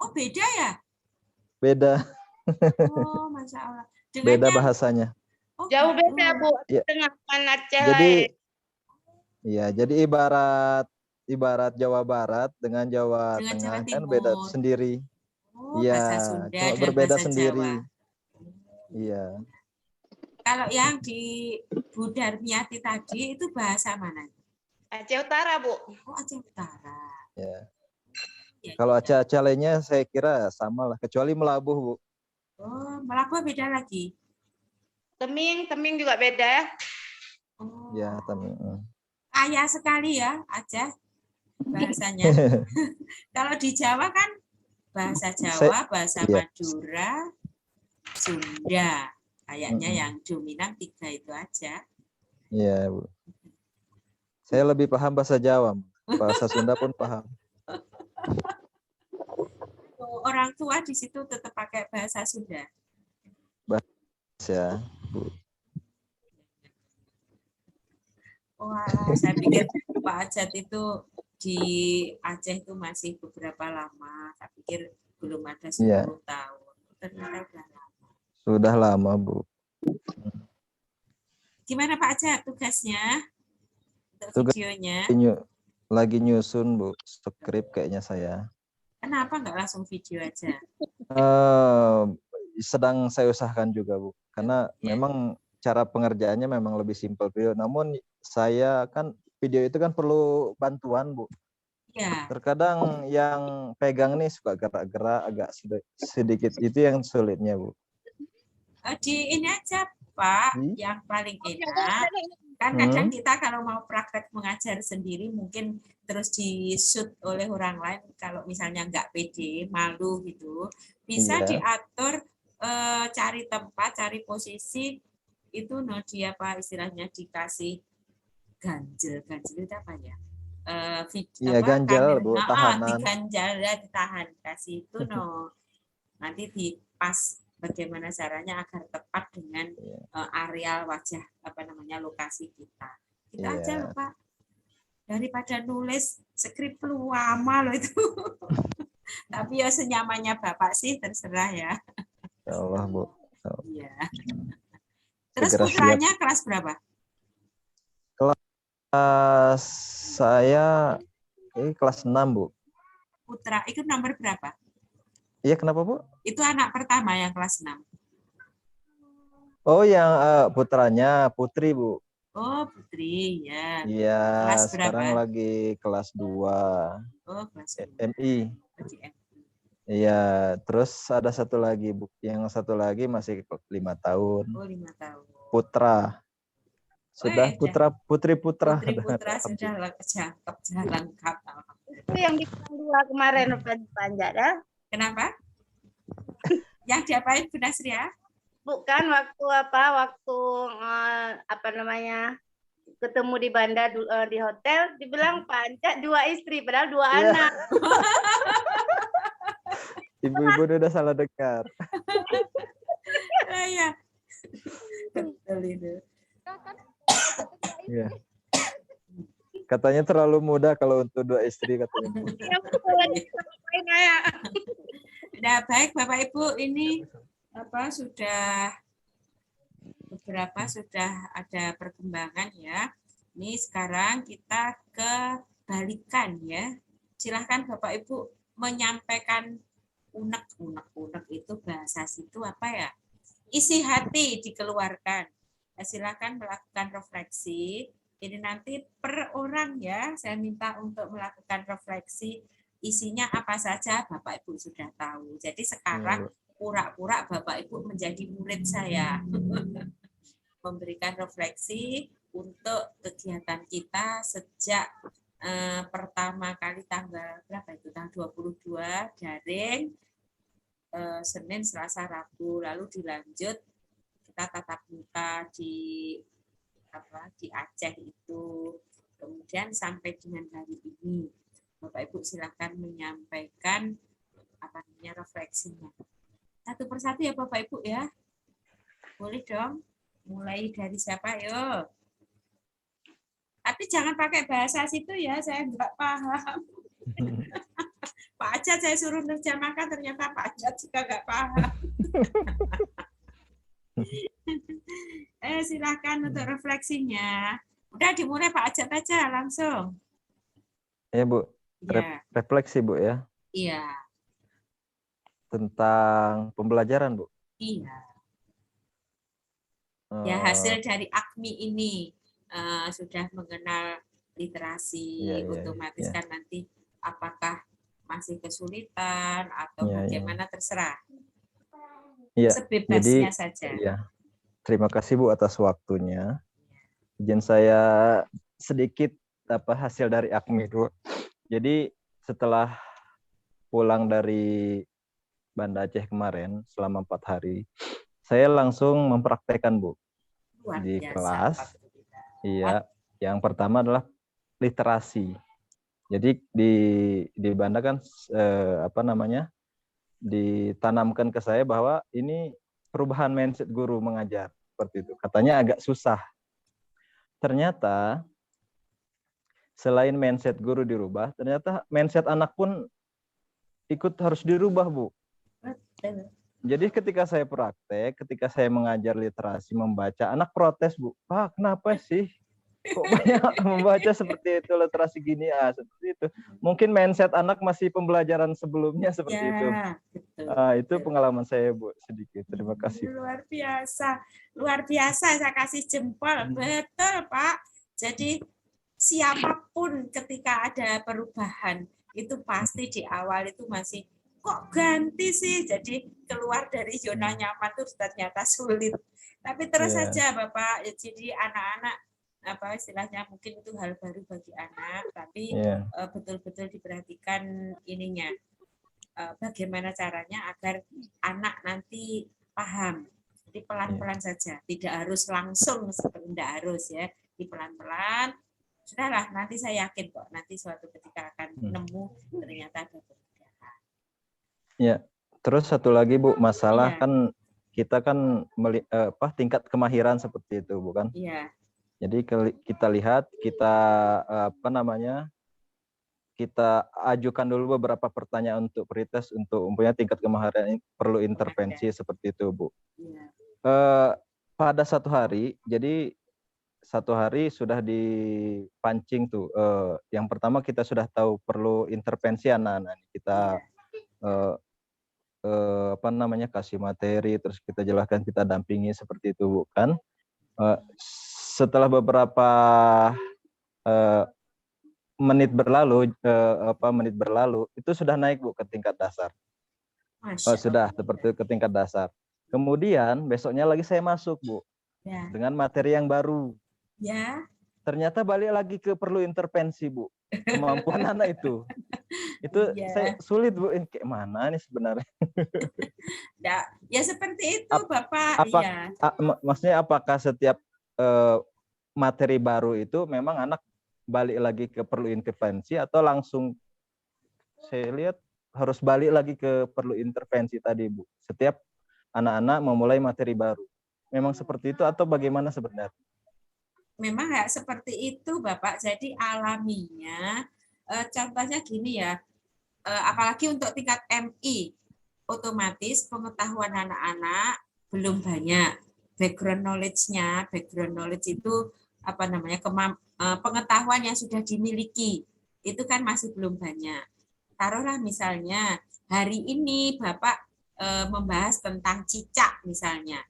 Oh, beda ya? Beda. Oh, Masya Allah. Beda bahasanya. Oh, jauh beda Bu, ya. Tengah Aceh Jadi, lain. iya, jadi ibarat Jawa Barat dengan Jawa Tengah kan beda sendiri. Iya, cuma berbeda sendiri. Iya. Kalau yang di Bu Darmiati tadi itu bahasa mana? Aceh Utara, Bu. Oh, Aceh Utara. Ya. Kalau Aceh lainnya saya kira sama lah, kecuali Melabuh, Bu. Oh, Melabuh beda lagi. Teming juga beda ya? Oh. Ya, Teming. Kaya sekali ya Aceh bahasanya. Kalau di Jawa kan bahasa Jawa, bahasa Madura, Sunda. Kayaknya yang dominan 3 itu aja. Iya, Bu. Saya lebih paham bahasa Jawa. Bahasa Sunda pun paham. Orang tua di situ tetap pakai bahasa Sunda. Bahasa, Bu. Wah, saya pikir Pak Ajat itu di Aceh itu masih beberapa lama. Saya pikir belum ada 10 tahun. Ternyata udah lama. Sudah lama, Bu. Gimana Pak Ajat tugasnya? Untuk videonya? Lagi nyusun, Bu. Skrip kayaknya saya. Kenapa nggak langsung video aja? Sedang saya usahakan juga, Bu. Karena memang cara pengerjaannya memang lebih simpel video. Namun saya kan video itu kan perlu bantuan, Bu. Ya. Terkadang yang pegang nih suka gerak-gerak agak sedikit, itu yang sulitnya, Bu. Di ini aja Pak, yang paling enak. Kan kadang kita kalau mau praktek mengajar sendiri mungkin terus di-shoot oleh orang lain, kalau misalnya nggak pede, malu gitu, bisa diatur, cari tempat, cari posisi, itu dia apa istilahnya, dikasih ganjel itu apa ya? Ganjal, Bu, tahanan. Diganjal ya, ditahan, kasih itu nanti dipas bagaimana caranya agar tepat dengan areal wajah lokasi kita. Kita aja loh Pak, daripada nulis skrip lama loh itu. Tapi ya senyamannya Bapak sih, terserah ya. Ya Allah, Bu. Iya. Terus putranya kelas berapa? Kelas saya kelas 6, Bu. Putra, itu nomor berapa? Iya, kenapa, Bu? Itu anak pertama yang kelas 6. Oh, yang putranya Putri, Bu. Oh, Putri, ya. Iya, kelas sekarang berapa? lagi kelas 2. Oh, kelas 2. MI. Iya, terus ada satu lagi, Bu. Yang satu lagi masih 5 tahun. Oh, 5 tahun. Putra. Sudah putri-putra. Putri-putra sudah cakep, lengkap. Itu yang di kelas 2 kemarin panjat ya. Kenapa? Yang diapain Bu Nasria? Bukan waktu ketemu di Banda di hotel, dibilang panjat 2 istri padahal 2 anak. Ibu-ibu udah salah dengar. Iya. Betul itu. Iya. Katanya terlalu muda kalau untuk 2 istri katanya. Nah, baik Bapak Ibu, ini sudah beberapa sudah ada perkembangan ya. Ini sekarang kita kebalikan ya. Silahkan Bapak Ibu menyampaikan unek itu bahasa situ apa ya? Isi hati dikeluarkan. Silahkan melakukan refleksi. Ini nanti per orang ya, saya minta untuk melakukan refleksi. Isinya apa saja Bapak Ibu sudah tahu. Jadi sekarang pura-pura Bapak Ibu menjadi murid saya. Memberikan refleksi untuk kegiatan kita sejak pertama kali tanggal berapa itu? Tanggal 22 daring, Senin, Selasa, Rabu, lalu dilanjut kita tatap muka di Aceh itu, kemudian sampai dengan hari ini. Bapak Ibu silakan menyampaikan refleksinya. Satu persatu ya Bapak Ibu ya. Boleh dong. Mulai dari siapa yo? Tapi jangan pakai bahasa situ ya, saya nggak paham. Pak Ajat saya suruh nerjemahkan, ternyata Pak Ajat juga nggak paham. Silakan untuk refleksinya. Udah dimulai Pak Ajat aja langsung. Ya Bu. Refleksi Bu ya. Iya. Tentang pembelajaran Bu. Iya. Ya hasil dari AKMI ini sudah mengenal literasi, otomatis kan nanti apakah masih kesulitan atau bagaimana terserah. Iya. Sebebasnya saja. Ya. Terima kasih Bu atas waktunya. Izin saya sedikit hasil dari AKMI Bu. Jadi setelah pulang dari Banda Aceh kemarin selama 4 hari, saya langsung mempraktekkan Bu di kelas. Iya, yang pertama adalah literasi. Jadi di Banda kan ditanamkan ke saya bahwa ini perubahan mindset guru mengajar seperti itu. Katanya agak susah. Ternyata selain mindset guru dirubah, ternyata mindset anak pun ikut harus dirubah, Bu. Jadi ketika saya praktek, ketika saya mengajar literasi, membaca, anak protes, Bu. Pak, kenapa sih? Kok banyak membaca seperti itu, literasi gini, seperti itu. Mungkin mindset anak masih pembelajaran sebelumnya seperti itu. Itu pengalaman saya, Bu, sedikit. Terima kasih. Luar biasa. Luar biasa, saya kasih jempol. Betul, Pak. Jadi siapapun ketika ada perubahan itu pasti di awal itu masih kok ganti sih, jadi keluar dari zona nyaman itu ternyata sulit. Tapi terus saja Bapak, jadi anak-anak apa istilahnya mungkin itu hal baru bagi anak, tapi betul-betul diperhatikan ininya, bagaimana caranya agar anak nanti paham. Jadi pelan-pelan saja, tidak harus langsung, tidak harus ya, di pelan-pelan. Sudahlah, nanti saya yakin kok nanti suatu ketika akan nemu ternyata ada perbedaan. Ya, terus satu lagi Bu, masalah kan kita kan tingkat kemahiran seperti itu, bukan? Iya. Jadi kita lihat, kita kita ajukan dulu beberapa pertanyaan untuk pretest untuk mempunyai tingkat kemahiran perlu intervensi seperti itu, Bu. Iya. Pada satu hari, jadi satu hari sudah dipancing tuh. Yang pertama kita sudah tahu perlu intervensi anak-anak. Kita kasih materi, terus kita jelaskan, kita dampingi seperti itu, Bu, kan? Setelah beberapa menit berlalu itu sudah naik, Bu, ke tingkat dasar. Sudah seperti ke tingkat dasar. Kemudian besoknya lagi saya masuk, Bu, dengan materi yang baru. Ya. Ternyata balik lagi ke perlu intervensi, Bu. Kemampuan anak itu saya sulit, Bu. Kayak mana nih sebenarnya? Ya seperti itu, Bapak. Maksudnya apakah setiap materi baru itu memang anak balik lagi ke perlu intervensi, atau langsung saya lihat harus balik lagi ke perlu intervensi tadi, Bu, setiap anak-anak memulai materi baru? Memang seperti itu atau bagaimana sebenarnya? Memang nggak seperti itu, Bapak. Jadi alaminya, contohnya gini ya, apalagi untuk tingkat MI, otomatis pengetahuan anak-anak belum banyak. Background knowledge itu pengetahuan yang sudah dimiliki, itu kan masih belum banyak. Taruhlah misalnya hari ini Bapak membahas tentang cicak misalnya.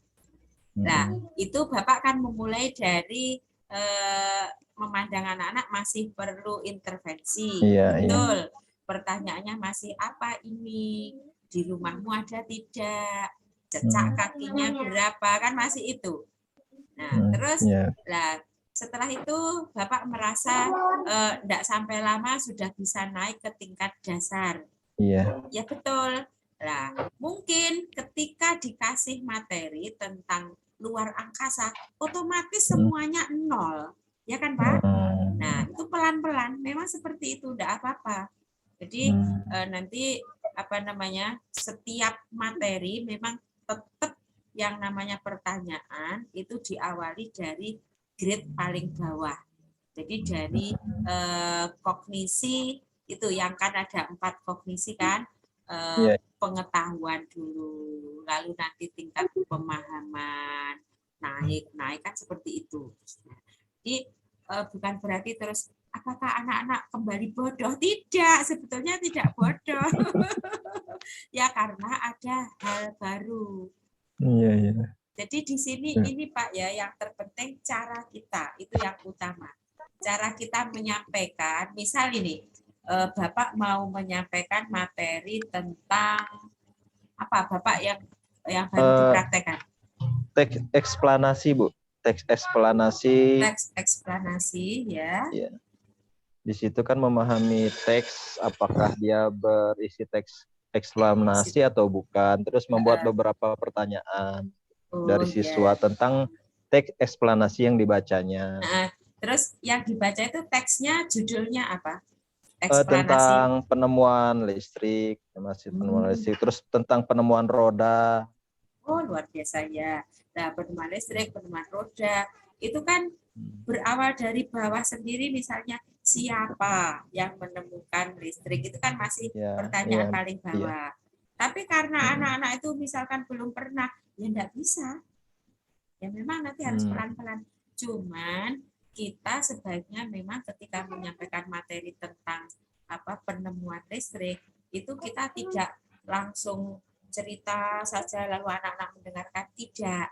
Nah, itu Bapak kan memulai dari memandang anak-anak masih perlu intervensi. Betul. Pertanyaannya masih apa ini? Di rumahmu ada tidak? Cecak kakinya berapa? Kan masih itu. Nah, terus setelah itu Bapak merasa tidak sampai lama sudah bisa naik ke tingkat dasar. Ya betul. Nah, mungkin ketika dikasih materi tentang luar angkasa, otomatis semuanya 0. Ya kan, Pak? Nah, itu pelan-pelan. Memang seperti itu, tidak apa-apa. Jadi nanti setiap materi memang tetap yang namanya pertanyaan itu diawali dari grade paling bawah. Jadi dari kognisi itu yang kan ada 4 kognisi kan, pengetahuan dulu, lalu nanti tingkat pemahaman naik kan seperti itu. Jadi bukan berarti terus apakah anak-anak kembali bodoh? Tidak, sebetulnya tidak bodoh. Ya karena ada hal baru. Jadi di sini ini Pak ya, yang terpenting cara kita itu yang utama. Cara kita menyampaikan, misal ini Bapak mau menyampaikan materi tentang apa, Bapak yang baru dipraktekkan? Teks eksplanasi, Bu. Teks eksplanasi. Teks eksplanasi, ya. Di situ kan memahami teks, apakah dia berisi teks eksplanasi atau bukan. Terus membuat beberapa pertanyaan dari siswa tentang teks eksplanasi yang dibacanya. Terus yang dibaca itu teksnya judulnya apa? Tentang penemuan listrik, penemuan listrik, terus tentang penemuan roda. Oh, luar biasa ya. Nah, penemuan listrik, penemuan roda, itu kan berawal dari bawah sendiri, misalnya siapa yang menemukan listrik, itu kan masih pertanyaan paling bawah. Tapi karena anak-anak itu misalkan belum pernah, ya enggak bisa. Ya memang nanti harus pelan-pelan. Cuman kita sebaiknya memang ketika menyampaikan materi tentang penemuan listrik, itu kita tidak langsung cerita saja lalu anak-anak mendengarkan, tidak.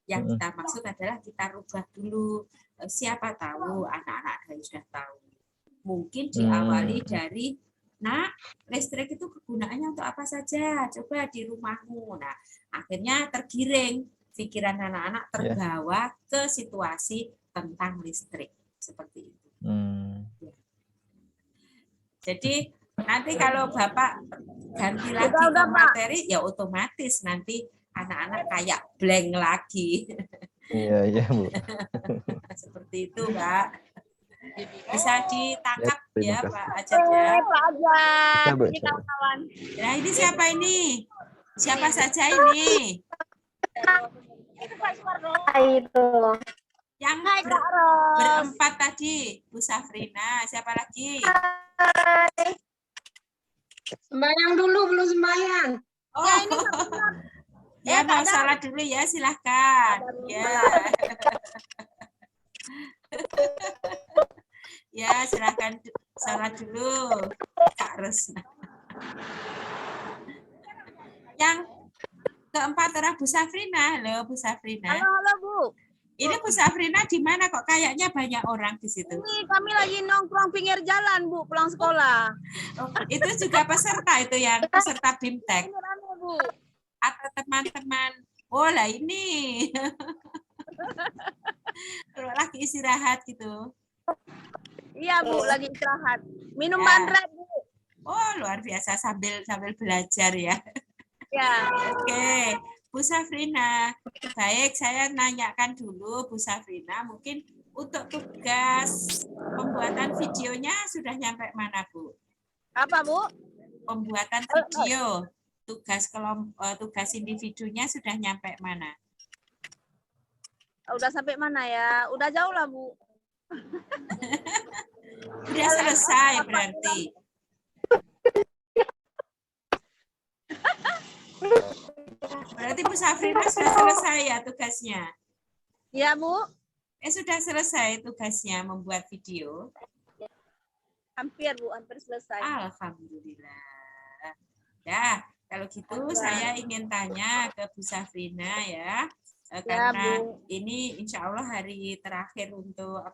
Yang kita maksud adalah kita rubah dulu siapa tahu anak-anak sudah tahu. Mungkin diawali dari, nak, listrik itu kegunaannya untuk apa saja? Coba di rumahmu. Nah, akhirnya tergiring pikiran anak-anak terbawa ke situasi tentang listrik seperti itu. Jadi nanti kalau Bapak ganti lagi ke materi, ya otomatis nanti anak-anak kayak blank lagi. Iya, Bu. Seperti itu, Mbak. Bisa ditangkap ya, Pak Ajat Pak ya. Ajat, Bu. ini kawan-kawan. Nah, ini siapa ini? Siapa saja ini? Itu Pak Suwarno. Itu. Yang berempat tadi, Bu Safrina. Siapa lagi? Sembahyang dulu, belum sembahyang. Oh, ya, ini ya, mau salat dulu ya, silahkan. Ya. Ya, silahkan salat dulu, Kak Rusna. Yang keempat orang Bu Safrina. Halo, Bu Safrina. Halo, Bu. Ini Bu Safrina di mana kok kayaknya banyak orang di situ? Ini kami lagi nongkrong pinggir jalan, Bu, pulang sekolah. Oh, itu juga peserta itu yang peserta BIMTEK. Bu. Atau teman-teman. Oh, lah ini. Kalau lagi istirahat gitu. Iya, Bu, lagi istirahat. Minum Ya. bandret, Bu. Oh, luar biasa sambil belajar ya. Ya. Oke, Bu Safrina. Baik, saya nanyakan dulu Bu Safrina, mungkin untuk tugas pembuatan videonya sudah nyampe mana, Bu? Apa, Bu? Pembuatan video, tugas individunya sudah nyampe mana? Udah sampai mana ya? Udah jauh lah, Bu. Sudah selesai berarti. Berarti Bu Safrina sudah selesai ya tugasnya? Iya, Bu. Sudah selesai tugasnya membuat video? Hampir, Bu. Hampir selesai. Alhamdulillah. Ya, kalau gitu saya ingin tanya ke Bu Safrina ya. Karena ini insya Allah hari terakhir untuk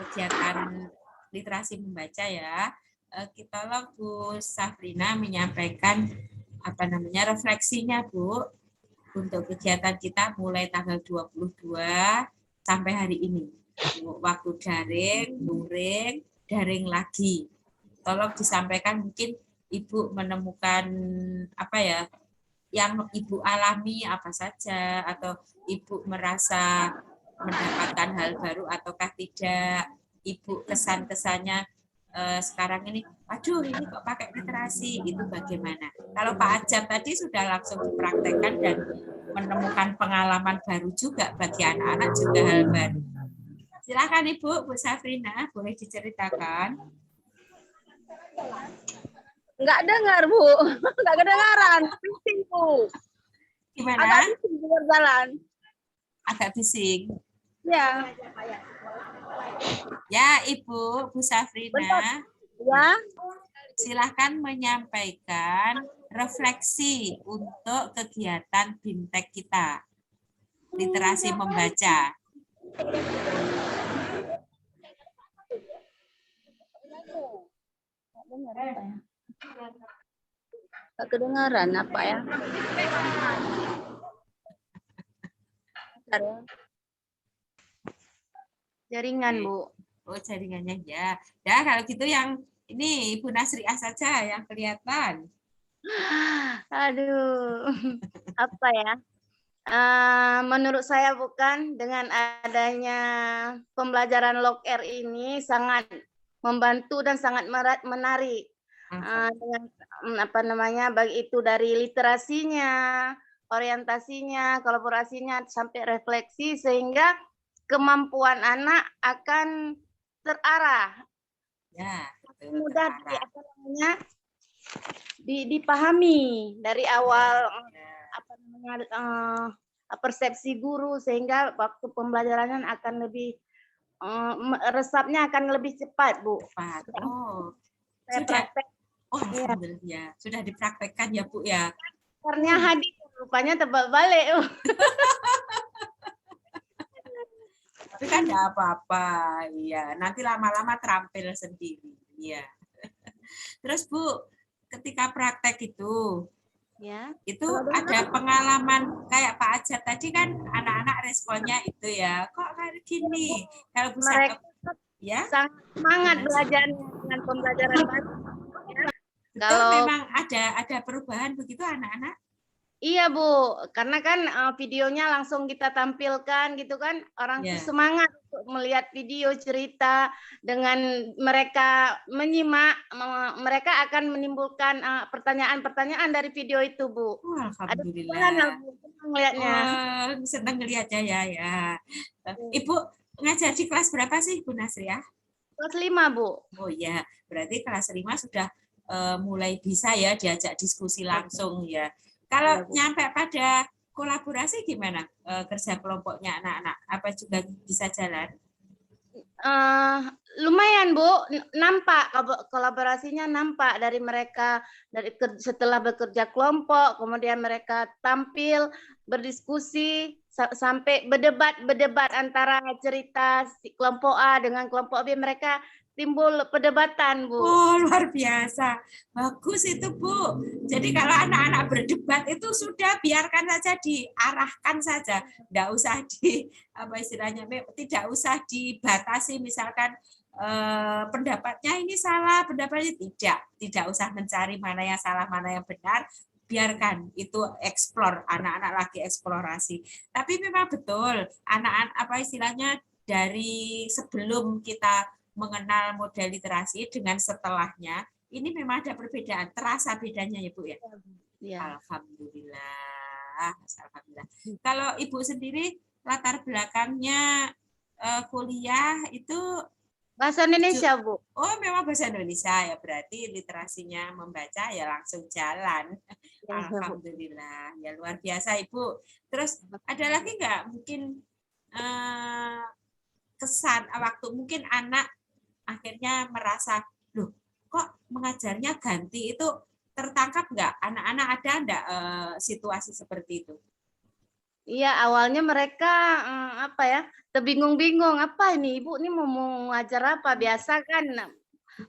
kegiatan literasi membaca ya. Kita Bu Safrina menyampaikan refleksinya, Bu, untuk kegiatan kita mulai tanggal 22 sampai hari ini. Waktu daring, luring, daring lagi. Tolong disampaikan, mungkin Ibu menemukan yang Ibu alami apa saja, atau Ibu merasa mendapatkan hal baru ataukah tidak. Ibu kesan-kesannya sekarang ini, aduh ini kok pakai literasi, itu bagaimana? Kalau Pak Ajat tadi sudah langsung dipraktekkan dan menemukan pengalaman baru juga bagi anak-anak, juga hal baru. Silakan Ibu, Bu Safrina, boleh diceritakan. Enggak dengar, Bu. Enggak kedengaran. Bising, Bu. Gimana? Agak bising di luar jalan. Agak bising. Ya. Ya, Ibu, Bu Safrina. Ya. Silahkan menyampaikan refleksi untuk kegiatan BIMTEK kita. Literasi membaca. Enggak kedengaran apa ya? Bentar ya. Jaringan, Bu. Oh, jaringannya ya. Ya, kalau gitu yang ini Ibu Nasriah saja yang kelihatan. Aduh, apa ya? Menurut saya bukan dengan adanya pembelajaran LogR ini sangat membantu dan sangat menarik. Dengan baik itu dari literasinya, orientasinya, kolaborasinya sampai refleksi, sehingga kemampuan anak akan terarah. Ya, mudah dipahami dari awal persepsi guru, sehingga waktu pembelajaran akan lebih resapnya akan lebih cepat, Bu. Cepat. Oh, saya sudah. praktek. Oh, alhamdulillah ya. Sudah dipraktekkan ya, Bu ya. Karena hadir rupanya tebak balik. Tapi kan enggak apa-apa. Iya, nanti lama-lama terampil sendiri. Iya. Terus Bu, ketika praktek itu ada pengalaman kayak Pak Ajat tadi kan anak-anak responnya itu ya. Kok kayak gini? Kalau Bu Mereka ya sangat semangat belajar dengan pembelajaran baru. Kalau memang ada perubahan begitu anak-anak? Iya Bu, karena kan videonya langsung kita tampilkan gitu kan, orang tuh semangat untuk melihat video cerita. Dengan mereka menyimak, mereka akan menimbulkan pertanyaan-pertanyaan dari video itu Bu. Alhamdulillah. Melihatnya. Senang ngelihatnya ya. Ibu ngajar di kelas berapa sih Bu Nasriah? Kelas 5 Bu. Oh ya, berarti kelas 5 sudah mulai bisa ya diajak diskusi langsung ya. Kalau nyampe pada kolaborasi gimana kerja kelompoknya anak-anak? Apa juga bisa jalan? Lumayan Bu, nampak kolaborasinya, nampak dari mereka setelah bekerja kelompok, kemudian mereka tampil berdiskusi sampai berdebat antara cerita kelompok A dengan kelompok B, mereka timbul perdebatan Bu. Oh luar biasa, bagus itu Bu. Jadi kalau anak-anak berdebat itu sudah biarkan saja, diarahkan saja, tidak usah tidak usah dibatasi misalkan pendapatnya ini salah, pendapatnya tidak usah mencari mana yang salah mana yang benar, biarkan itu explore, anak-anak lagi eksplorasi. Tapi memang betul anak-anak dari sebelum kita mengenal model literasi dengan setelahnya, ini memang ada perbedaan, terasa bedanya ya Bu ya? Ya. Alhamdulillah. Kalau Ibu sendiri latar belakangnya kuliah itu bahasa Indonesia Bu. Oh memang bahasa Indonesia ya, berarti literasinya membaca ya langsung jalan. Alhamdulillah, ya luar biasa Ibu. Terus ada lagi nggak mungkin kesan waktu mungkin anak akhirnya merasa, loh kok mengajarnya ganti, itu tertangkap nggak? Anak-anak ada nggak situasi seperti itu? Iya, awalnya mereka terbingung-bingung, apa ini Ibu ini mau ngajar apa? Biasa kan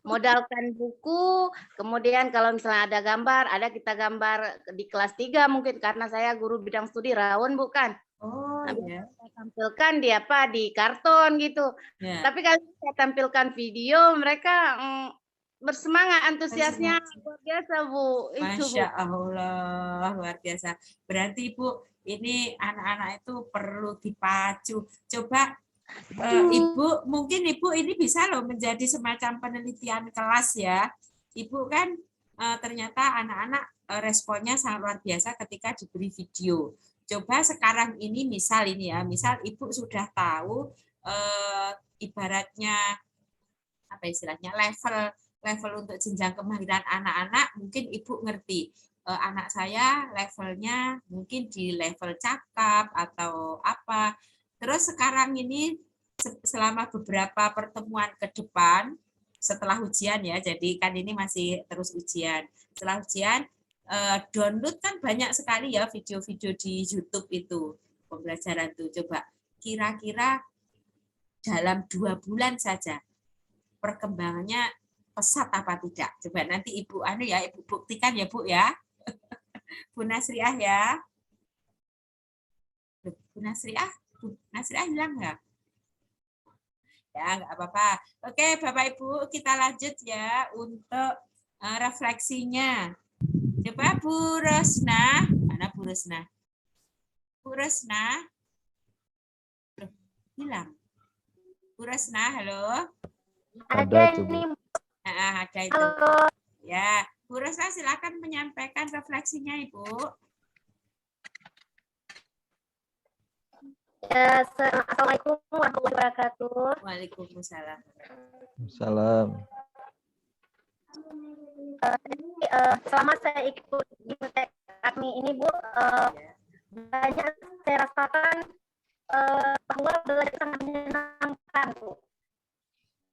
modalkan buku, kemudian kalau misalnya ada gambar, kita gambar di kelas 3 mungkin karena saya guru bidang studi rawon bukan. Oh iya. Saya tampilkan di karton gitu. Tapi kalau saya tampilkan video, mereka bersemangat, antusiasnya luar biasa Bu. Masya Allah, luar biasa. Berarti Ibu, ini anak-anak itu perlu dipacu. Coba Ibu, mungkin Ibu ini bisa loh menjadi semacam penelitian kelas ya. Ibu kan ternyata anak-anak responnya sangat luar biasa ketika diberi video. Coba sekarang ini misal Ibu sudah tahu ibaratnya apa istilahnya level untuk jenjang kemahiran anak-anak, mungkin Ibu ngerti anak saya levelnya mungkin di level cakap atau apa. Terus sekarang ini selama beberapa pertemuan ke depan setelah ujian ya, jadi kan ini masih terus ujian. Setelah ujian download kan banyak sekali ya video-video di YouTube itu pembelajaran tuh. Coba kira-kira dalam 2 bulan saja perkembangannya pesat apa tidak? Coba nanti Ibu Ibu buktikan ya Bu ya. Bu Nasriah ya. Bu Nasriah hilang nggak? Ya nggak apa-apa. Oke Bapak Ibu, kita lanjut ya untuk refleksinya. Coba Bu Rosna, mana Bu Rosna? Bu Rosna, hilang. Bu Rosna, halo. Ada ini. Ada itu. Halo. Ya, Bu Rosna silakan menyampaikan refleksinya Ibu. Assalamualaikum warahmatullahi wabarakatuh. Waalaikumsalam. Salam. Selama saya ikut di kami ini Bu, banyak saya rasakan bahwa belajar sangat menyenangkan Bu.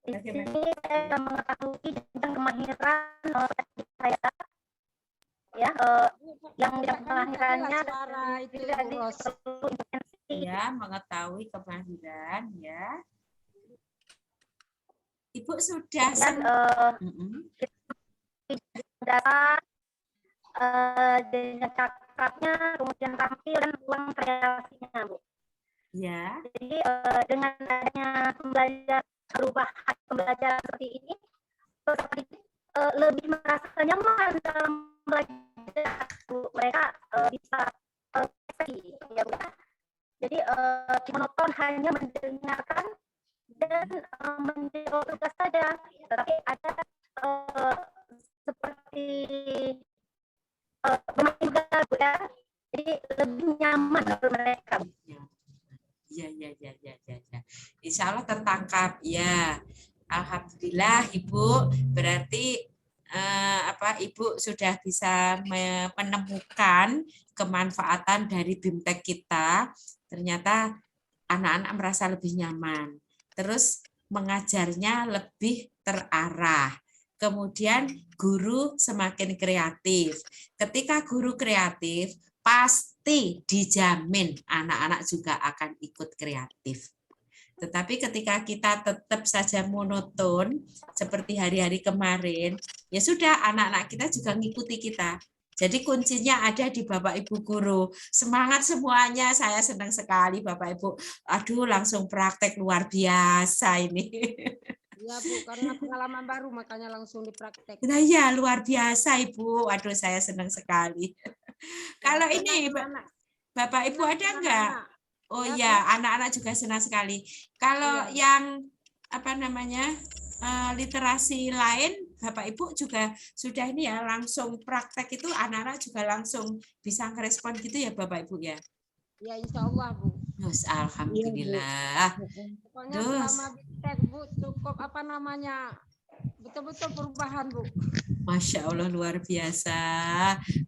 Di sini saya mengetahui tentang kemahiran saya ya, yang kemahirannya tidak perlu intensi ya, mengetahui kemahiran ya. Ibu sudah dasar dengan cakapnya, kemudian tampil dan ruang kreasinya, Bu. Ya. Jadi dengan adanya perubahan pembelajaran seperti ini, lebih merasa nyaman dalam belajar. Mereka bisa ya, Bu. Jadi monoton hanya mendengarkan dan menjawab tugas saja, tetapi ada seperti bermain juga, Bu, ya. Jadi lebih nyaman untuk mereka. Ya. Insya Allah tertangkap ya. Alhamdulillah Ibu, berarti Ibu sudah bisa menemukan kemanfaatan dari BIMTEK kita. Ternyata anak-anak merasa lebih nyaman. Terus mengajarnya lebih terarah. Kemudian guru semakin kreatif. Ketika guru kreatif, pasti dijamin anak-anak juga akan ikut kreatif. Tetapi ketika kita tetap saja monoton, seperti hari-hari kemarin, ya sudah anak-anak kita juga ngikuti kita. Jadi kuncinya ada di Bapak Ibu guru. Semangat semuanya, saya senang sekali Bapak Ibu. Aduh, langsung praktek luar biasa ini. Iya Bu, karena pengalaman baru makanya langsung dipraktek. Nah ya, luar biasa Ibu. Aduh, saya senang sekali. Kalau ini Bapak Ibu ada enggak? Oh ya, anak-anak juga senang sekali. Kalau yang literasi lain, Bapak Ibu juga sudah ini ya, langsung praktek itu anak-anak juga langsung bisa ngerespon gitu ya Bapak Ibu ya? Ya insya Allah Bu. Terus alhamdulillah. Pokoknya selama BIMTEK Bu cukup betul-betul perubahan Bu. Masya Allah luar biasa.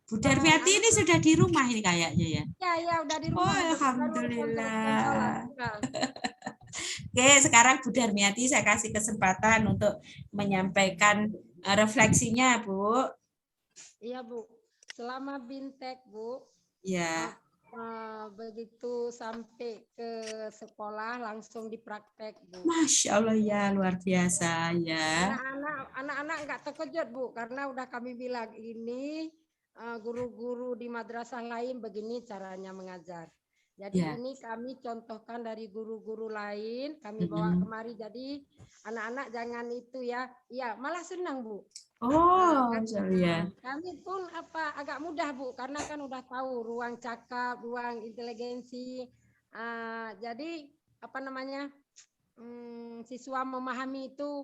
Bu Darmiati ini sudah di rumah ini kayaknya ya? Ya udah di rumah. Oh, alhamdulillah. Oke, sekarang Bu Darmiati saya kasih kesempatan untuk menyampaikan refleksinya, Bu. Iya, Bu. Selama BIMTEK, Bu. Ya. Begitu sampai ke sekolah langsung dipraktek, Bu. Masya Allah ya, luar biasa ya. Anak-anak nggak terkejut, Bu, karena udah kami bilang ini guru-guru di madrasah lain begini caranya mengajar. Jadi ini kami contohkan dari guru-guru lain, kami bawa kemari. Jadi anak-anak jangan itu ya, malah senang Bu. Oh, ya. Kami pun agak mudah Bu, karena kan udah tahu ruang cakap, ruang inteligensi. Jadi siswa memahami itu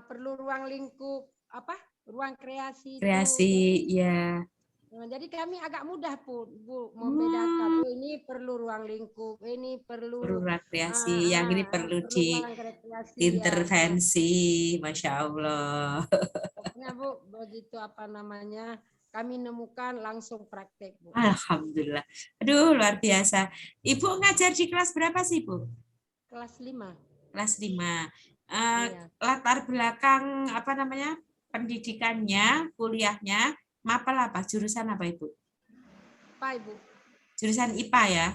perlu ruang lingkup ruang kreasi. Kreasi, ya. Jadi kami agak mudah Bu membedakan ini perlu ruang lingkup, ini perlu ruang kreasi, yang ini perlu diintervensi, Masya Allah. Pokoknya Bu, begitu kami nemukan langsung praktek Bu. Alhamdulillah. Aduh, luar biasa. Ibu ngajar di kelas berapa sih Bu? Kelas 5. Kelas 5. Latar belakang pendidikannya, kuliahnya, mapel apa? Jurusan apa Ibu? PAI Bu. Jurusan IPA ya?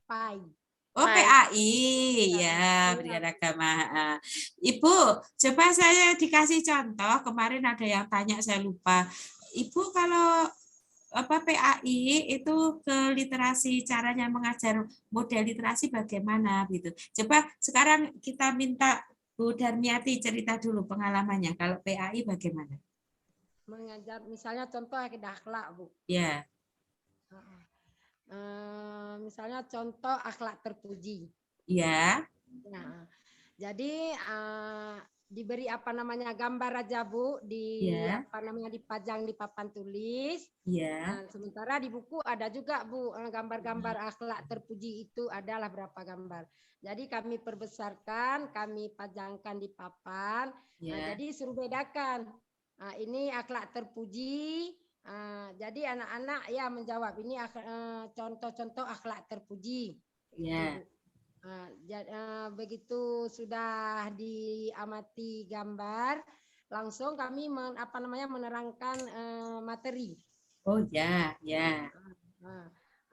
PAI. Oh, PAI. Ya, pendidikan agama. Ibu, coba saya dikasih contoh. Kemarin ada yang tanya, saya lupa. Ibu kalau PAI itu ke literasi, caranya mengajar model literasi bagaimana gitu. Coba sekarang kita minta Bu Darmiati cerita dulu pengalamannya. Kalau PAI bagaimana? Mengajar misalnya contoh akhlak Bu. Ya. Misalnya contoh akhlak terpuji. Ya. Nah, jadi diberi gambar aja Bu dipajang di papan tulis. Ya. Nah, sementara di buku ada juga Bu gambar-gambar akhlak terpuji itu adalah berapa gambar. Jadi kami perbesarkan, kami pajangkan di papan. Nah, jadi suruh bedakan. Ini akhlak terpuji. Jadi anak-anak menjawab ini contoh-contoh akhlak terpuji. Ya. Begitu sudah diamati gambar, langsung kami menerangkan materi. Oh ya.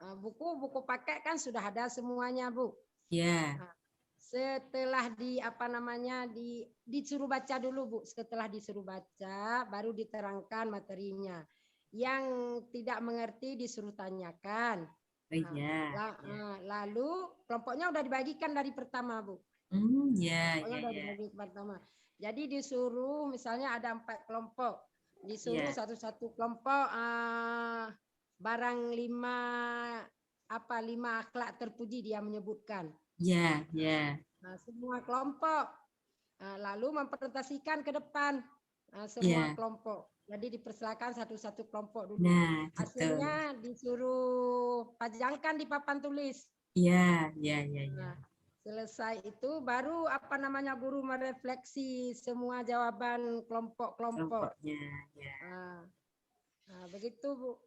Buku paket kan sudah ada semuanya, Bu. Ya. Nah, setelah disuruh baca dulu, Bu. Setelah disuruh baca, baru diterangkan materinya. Yang tidak mengerti disuruh tanyakan. Lalu kelompoknya udah dibagikan dari pertama, Bu. Kelompoknya udah dibagi pertama. Jadi disuruh, misalnya ada 4 kelompok, disuruh satu-satu kelompok barang 5 akhlak terpuji dia menyebutkan. Nah, semua kelompok lalu mempresentasikan ke depan semua kelompok. Jadi dipersilakan satu-satu kelompok dulu. Hasilnya disuruh pajangkan di papan tulis. Nah, selesai itu baru guru merefleksi semua jawaban kelompok-kelompok. Nah, begitu, Bu.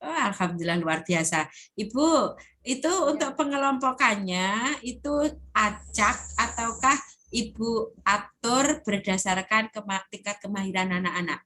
Oh, alhamdulillah luar biasa. Ibu, itu untuk pengelompokannya itu acak ataukah Ibu atur berdasarkan tingkat kemahiran anak-anak?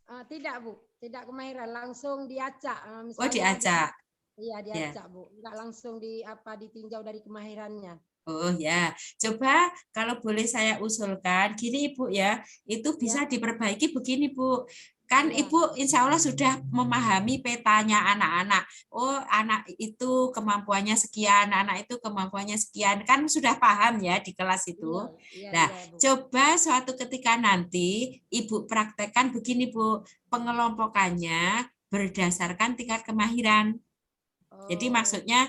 Tidak, Bu. Tidak kemahiran, langsung diacak. Diacak. Iya, diacak, Bu. Enggak langsung ditinjau dari kemahirannya. Oh ya, coba kalau boleh saya usulkan, gini Ibu ya, itu bisa diperbaiki begini Bu. Kan Ibu insya Allah sudah memahami petanya anak-anak. Oh, anak itu kemampuannya sekian, anak itu kemampuannya sekian. Kan sudah paham ya di kelas itu. Nah, coba suatu ketika nanti Ibu praktekkan begini Bu, pengelompokannya berdasarkan tingkat kemahiran. Jadi maksudnya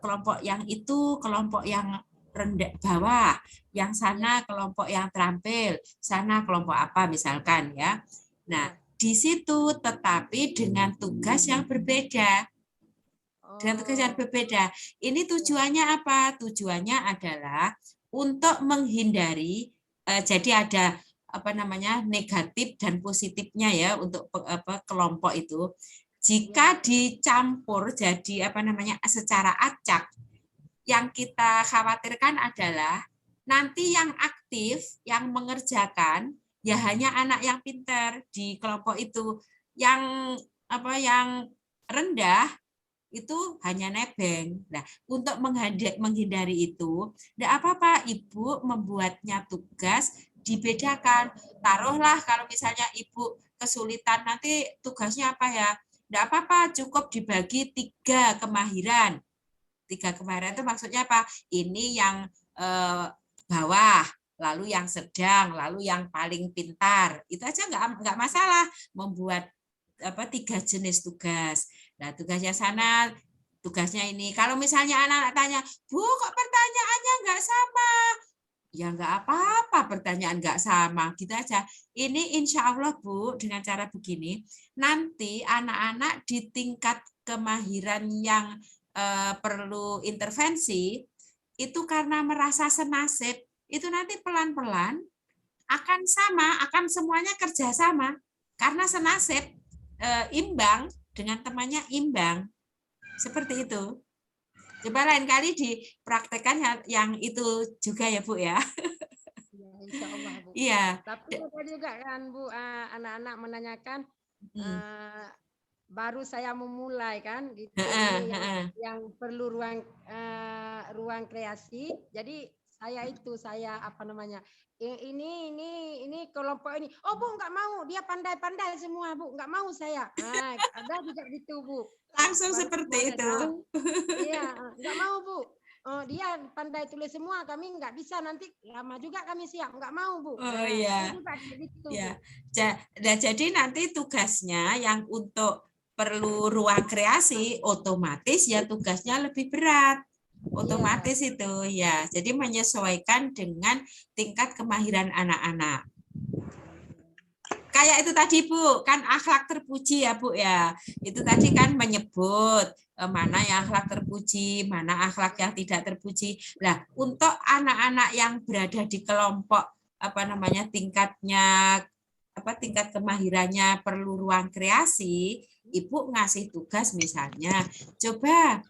kelompok yang itu kelompok yang rendah bawah, yang sana kelompok yang terampil, sana kelompok apa misalkan ya. Nah, di situ tetapi dengan tugas yang berbeda. Dengan tugas yang berbeda. Ini tujuannya apa? Tujuannya adalah untuk menghindari jadi ada negatif dan positifnya ya untuk kelompok itu. Jika dicampur jadi secara acak, yang kita khawatirkan adalah nanti yang aktif, yang mengerjakan ya hanya anak yang pintar di kelompok itu. Yang rendah itu hanya nebeng. Nah, untuk menghindari itu, tidak apa-apa Ibu membuatnya tugas dibedakan. Taruhlah kalau misalnya Ibu kesulitan nanti tugasnya apa ya? Tidak apa-apa, cukup dibagi 3 kemahiran. 3 kemahiran itu maksudnya apa? Ini yang bawah, lalu yang sedang, lalu yang paling pintar. Itu aja nggak masalah membuat 3 jenis tugas. Nah, tugasnya sana, tugasnya ini. Kalau misalnya anak-anak tanya, Bu, kok pertanyaannya nggak sama? Ya nggak apa-apa, pertanyaan nggak sama, gitu aja. Ini insya Allah Bu, dengan cara begini, nanti anak-anak di tingkat kemahiran yang perlu intervensi, itu karena merasa senasib, itu nanti pelan-pelan akan sama, akan semuanya kerja sama. Karena senasib, imbang, dengan temannya imbang. Seperti itu. Coba lain kali dipraktekkan yang itu juga ya Bu ya. Ya, insya Allah Bu. Iya. Tapi ada juga kan Bu, anak-anak menanyakan, baru saya memulai kan, gitu. Ini yang perlu ruang kreasi. Jadi saya ini kelompok ini. Oh Bu, nggak mau, dia pandai-pandai semua Bu, nggak mau saya. Nah, ada juga gitu Bu. Langsung seperti itu. Iya, nggak mau Bu. Oh, dia pandai tulis semua, kami nggak bisa, nanti lama juga kami siap, nggak mau Bu. Oh iya. Gitu, ya. Jadi nanti tugasnya yang untuk perlu ruang kreasi, otomatis ya tugasnya lebih berat. Otomatis itu ya. Jadi menyesuaikan dengan tingkat kemahiran anak-anak. Kayak itu tadi Bu, kan akhlak terpuji ya Bu ya. Itu tadi kan menyebut mana yang akhlak terpuji, mana akhlak yang tidak terpuji. Nah, untuk anak-anak yang berada di kelompok tingkat kemahirannya perlu ruang kreasi, Ibu ngasih tugas misalnya, coba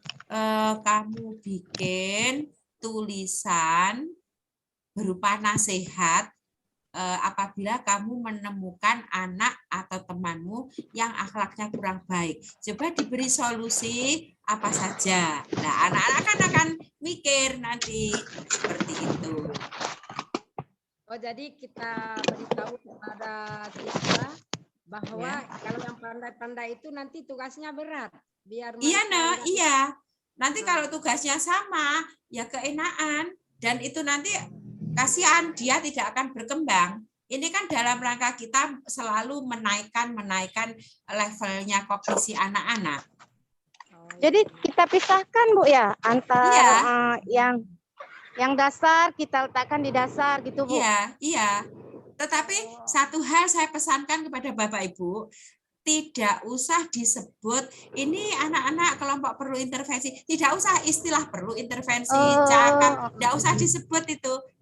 kamu bikin tulisan berupa nasihat apabila kamu menemukan anak atau temanmu yang akhlaknya kurang baik. Coba diberi solusi apa saja. Nah, anak-anak kan akan mikir nanti seperti itu. Oh, jadi kita beritahu kepada siswa bahwa kalau yang pandai-pandai itu nanti tugasnya berat. Biar Iya, nah, iya. Nanti kalau tugasnya sama, ya keenaan. Dan itu nanti kasihan dia tidak akan berkembang. Ini kan dalam rangka kita selalu menaikkan levelnya kognisi anak-anak. Jadi kita pisahkan Bu ya antara yang dasar kita letakkan di dasar gitu Bu. Iya, iya. Tetapi satu hal saya pesankan kepada Bapak Ibu, tidak usah disebut ini anak-anak kelompok perlu intervensi. Tidak usah istilah perlu intervensi, cakap. Tidak usah disebut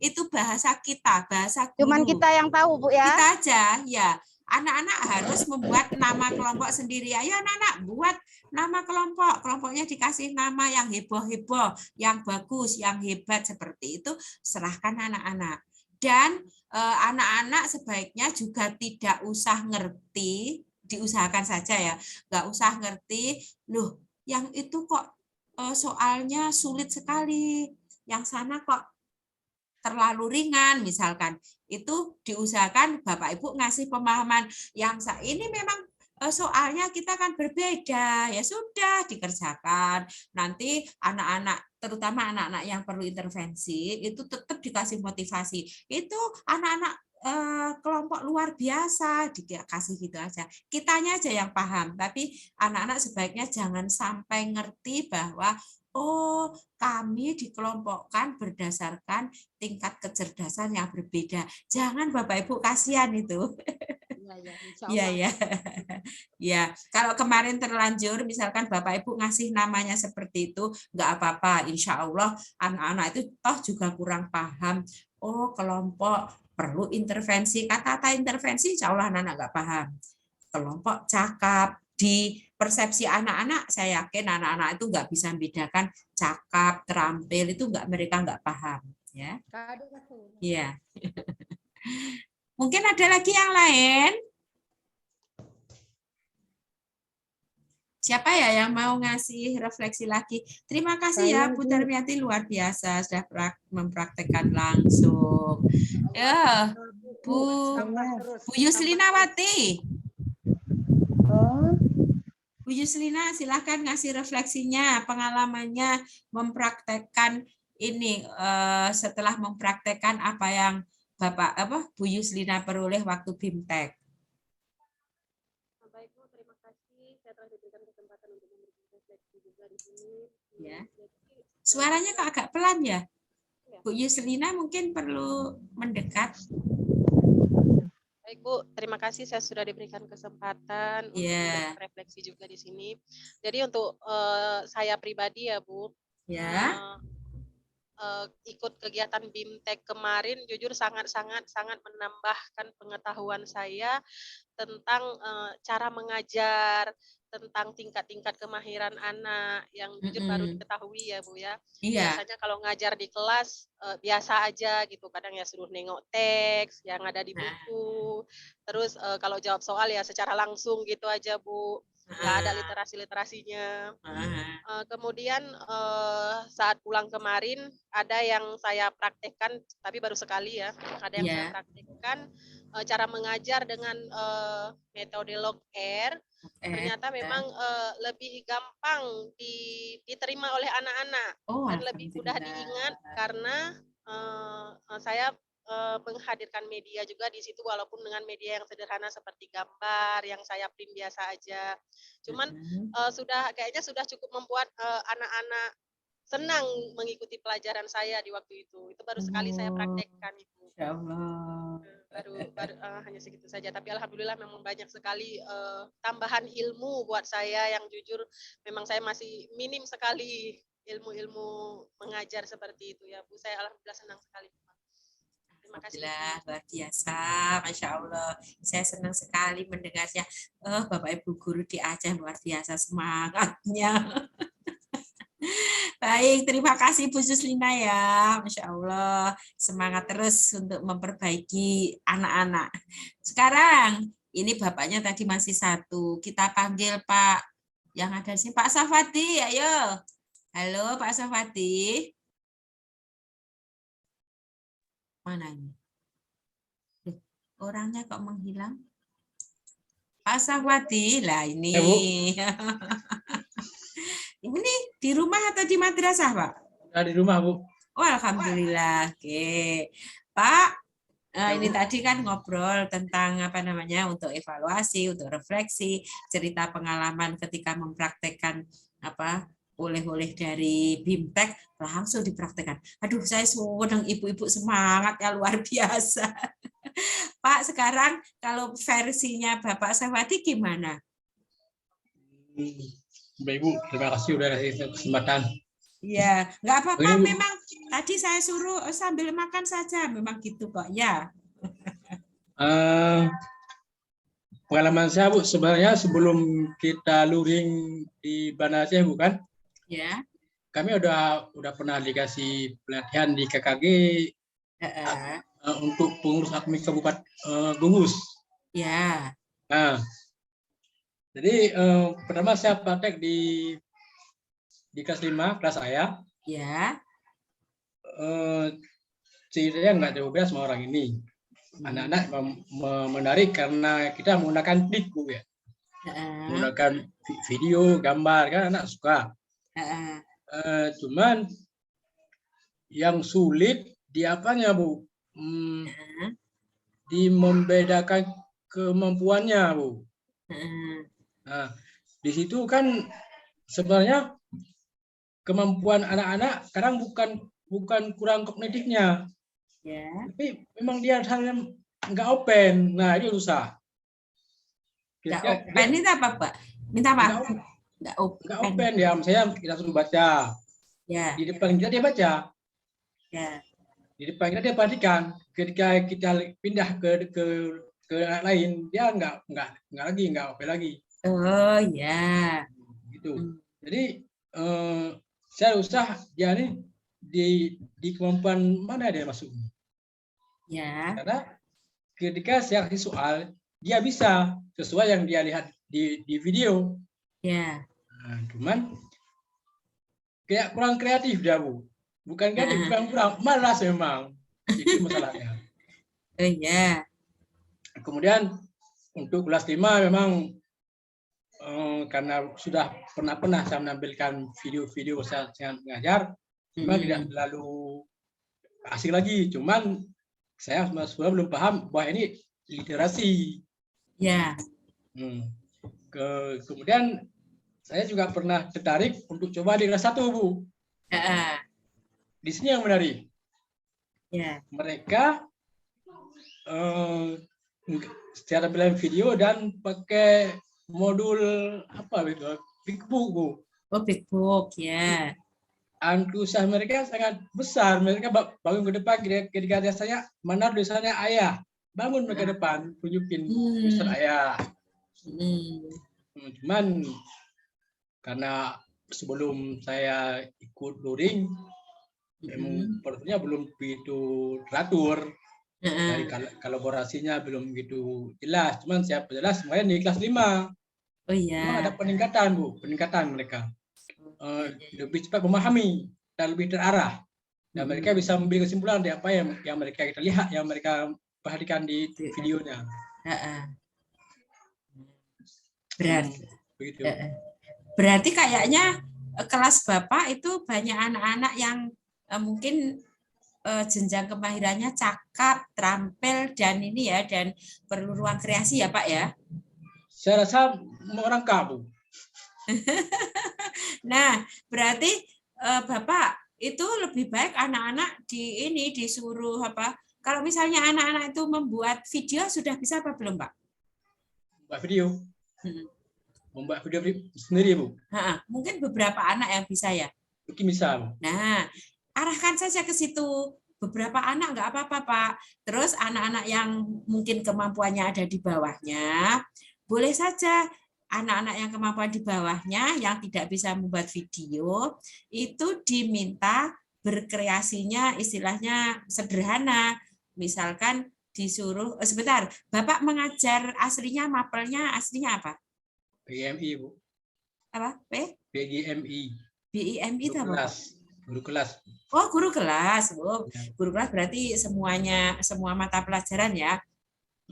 itu bahasa kita, bahasa guru. Cuman kita yang tahu Bu ya. Kita aja, ya. Anak-anak harus membuat nama kelompok sendiri. Ayo anak-anak buat nama kelompok. Kelompoknya dikasih nama yang heboh-heboh, yang bagus, yang hebat seperti itu. Serahkan anak-anak. Dan anak-anak sebaiknya juga tidak usah ngerti, diusahakan saja ya, nggak usah ngerti, loh yang itu kok soalnya sulit sekali, yang sana kok terlalu ringan misalkan, itu diusahakan Bapak Ibu ngasih pemahaman yang ini memang soalnya kita kan berbeda, ya sudah dikerjakan. Nanti anak-anak, terutama anak-anak yang perlu intervensi, itu tetap dikasih motivasi. Itu anak-anak kelompok luar biasa, dikasih gitu aja. Kitanya aja yang paham, tapi anak-anak sebaiknya jangan sampai ngerti bahwa oh, kami dikelompokkan berdasarkan tingkat kecerdasan yang berbeda. Jangan Bapak Ibu, kasihan itu. Iya, ya. Ya, kalau kemarin terlanjur misalkan Bapak Ibu ngasih namanya seperti itu, nggak apa-apa. Insya Allah anak-anak itu toh juga kurang paham. Oh, kelompok perlu intervensi. Kata-kata intervensi insya Allah anak-anak nggak paham. Kelompok cakap. Di persepsi anak-anak, saya yakin anak-anak itu nggak bisa membedakan cakap, terampil, itu mereka nggak paham. Ya. Iya. Mungkin ada lagi yang lain? Siapa ya yang mau ngasih refleksi lagi? Terima kasih ya Bu Darmiati, luar biasa sudah mempraktekkan langsung. Ya, Bu Yuslinawati. Bu Yuslina, silahkan ngasih refleksinya, pengalamannya mempraktekkan ini setelah mempraktekkan apa yang Bu Yuslina peroleh waktu BIMTEK. Baik Bu, terima kasih. Saya telah diberikan kesempatan untuk memberikan refleksi juga di sini. Ya. Suaranya kok agak pelan ya? Bu Yuslina mungkin perlu mendekat. Baik Bu, terima kasih saya sudah diberikan kesempatan untuk refleksi juga di sini. Jadi untuk saya pribadi ya Bu, ikut kegiatan BIMTEK kemarin jujur sangat menambahkan pengetahuan saya tentang cara mengajar, tentang tingkat-tingkat kemahiran anak yang jujur baru diketahui ya Bu ya. Biasanya kalau ngajar di kelas biasa aja gitu, kadang ya suruh nengok teks yang ada di buku, terus kalau jawab soal ya secara langsung gitu aja Bu, nggak ada literasinya. Kemudian saat pulang kemarin ada yang saya praktekkan, tapi baru sekali ya, ada yang saya praktekkan cara mengajar dengan metode log-R. Ternyata memang lebih gampang diterima oleh anak-anak dan lebih mudah diingat karena saya menghadirkan media juga di situ walaupun dengan media yang sederhana seperti gambar yang saya print biasa aja. Cuman kayaknya sudah cukup membuat anak-anak senang mengikuti pelajaran saya di waktu itu. Itu baru sekali saya praktekkan itu. Ya Allah. Baru hanya segitu saja, tapi alhamdulillah memang banyak sekali tambahan ilmu buat saya yang jujur memang saya masih minim sekali ilmu-ilmu mengajar seperti itu ya Bu. Saya alhamdulillah senang sekali. Terima kasih. Luar biasa, Masya Allah. Saya senang sekali mendengarnya. Bapak Ibu guru di Aceh luar biasa semangatnya. Baik, terima kasih Bu Suslina ya. Masya Allah, semangat terus untuk memperbaiki anak-anak. Sekarang, ini bapaknya tadi masih satu. Kita panggil Pak yang ada di sini, Pak Safati, ayo. Halo Pak Safati. Mana ini? Orangnya kok menghilang? Pak Safati, lah ini. Ini di rumah atau di madrasah, Pak? Di rumah, Bu. Oh, alhamdulillah. Oke. Pak, ini tadi kan ngobrol tentang apa namanya untuk evaluasi, untuk refleksi, cerita pengalaman ketika mempraktekkan apa oleh-oleh dari BIMTEK langsung dipraktekkan. Aduh, saya senang ibu-ibu semangat ya luar biasa. Pak, sekarang kalau versinya Bapak Safati gimana? Baik, Ibu, terima kasih sudah kasih kesempatan. Ya, nggak apa-apa. Memang tadi saya suruh sambil makan saja. Memang gitu kok, ya. Pengalaman saya, Bu, sebenarnya sebelum kita luring di Banda Aceh, bukan? Ya. Kami udah pernah dikasih pelatihan di KKG untuk pengurus admin Kabupaten Gunggus. Ya. Nah, jadi pertama saya praktek di kelas 5, kelas saya. Ya. Ceritanya nggak jauh beda sama orang ini. Anak-anak menarik karena kita menggunakan klik, Bu, ya. Menggunakan video, gambar, kan anak suka. Cuman yang sulit di apanya, Bu? Di membedakan kemampuannya, Bu. Nah, di situ kan sebenarnya kemampuan anak-anak kadang bukan kurang kognitifnya, tapi memang dia nggak open. Nah, itu susah. Nggak open itu apa, Pak? Minta maaf. Nggak open ya, misalnya kita suruh baca. Ya. Di depan kita dia baca. Ya. Di depan kita dia perhatikan. Ketika kita pindah ke anak lain, dia nggak open lagi. Oh ya. Gitu. Jadi saya usah dia ini di kemampuan mana dia masuk. Ya. Karena ketika saya kasih soal, dia bisa sesuai yang dia lihat di video. Ya. Nah, cuman kayak kurang kreatif dia, Bu. Bukan kreatif, kurang malas memang. Itu masalahnya. Oh ya. Kemudian untuk kelas 5 memang karena sudah pernah saya menampilkan video-video saya mengajar, memang tidak terlalu asik lagi. Cuman saya sudah belum paham bahwa ini literasi. Ya. Kemudian saya juga pernah tertarik untuk coba di kelas 1, Bu. Di sini yang menarik. Ya. Mereka secara bilang video dan pakai modul apa itu? Big Book, Bu. Oh, Big Book, ya. Antusias mereka sangat besar. Mereka bangun ke depan ketika saya mana tulisannya ayah. Bangun mereka ke depan, tunjukin tulisan ayah. Cuman karena sebelum saya ikut luring, sepertinya belum begitu teratur, dari kolaborasinya belum begitu jelas. Cuman saya perjelas semuanya di kelas 5. Oh iya. Memang ada peningkatan, Bu, peningkatan mereka. Lebih cepat memahami dan lebih terarah. Dan mereka bisa mengambil kesimpulan dari apa yang mereka kita lihat, yang mereka perhatikan di videonya. Berarti kayaknya kelas Bapak itu banyak anak-anak yang mungkin jenjang kemahirannya cakap, terampil, dan ini ya, dan perlu ruang kreasi ya, Pak ya? Saya rasa merangkap, Bu. Nah, berarti Bapak itu lebih baik anak-anak disuruh apa? Kalau misalnya anak-anak itu membuat video, sudah bisa apa belum, Pak? Membuat video. Membuat video sendiri, Bu. Mungkin beberapa anak yang bisa ya. Mungkin bisa, Bu. Nah, arahkan saja ke situ. Beberapa anak nggak apa-apa, Pak. Terus anak-anak yang mungkin kemampuannya ada di bawahnya, boleh saja anak-anak yang kemampuan di bawahnya yang tidak bisa membuat video itu diminta berkreasinya istilahnya sederhana. Misalkan disuruh, sebentar, Bapak mengajar aslinya, mapelnya aslinya apa? BGMI, Bu. Apa? BGMI. BIMI itu apa? Guru kelas. Oh, guru kelas. Oh, guru kelas berarti semua mata pelajaran ya.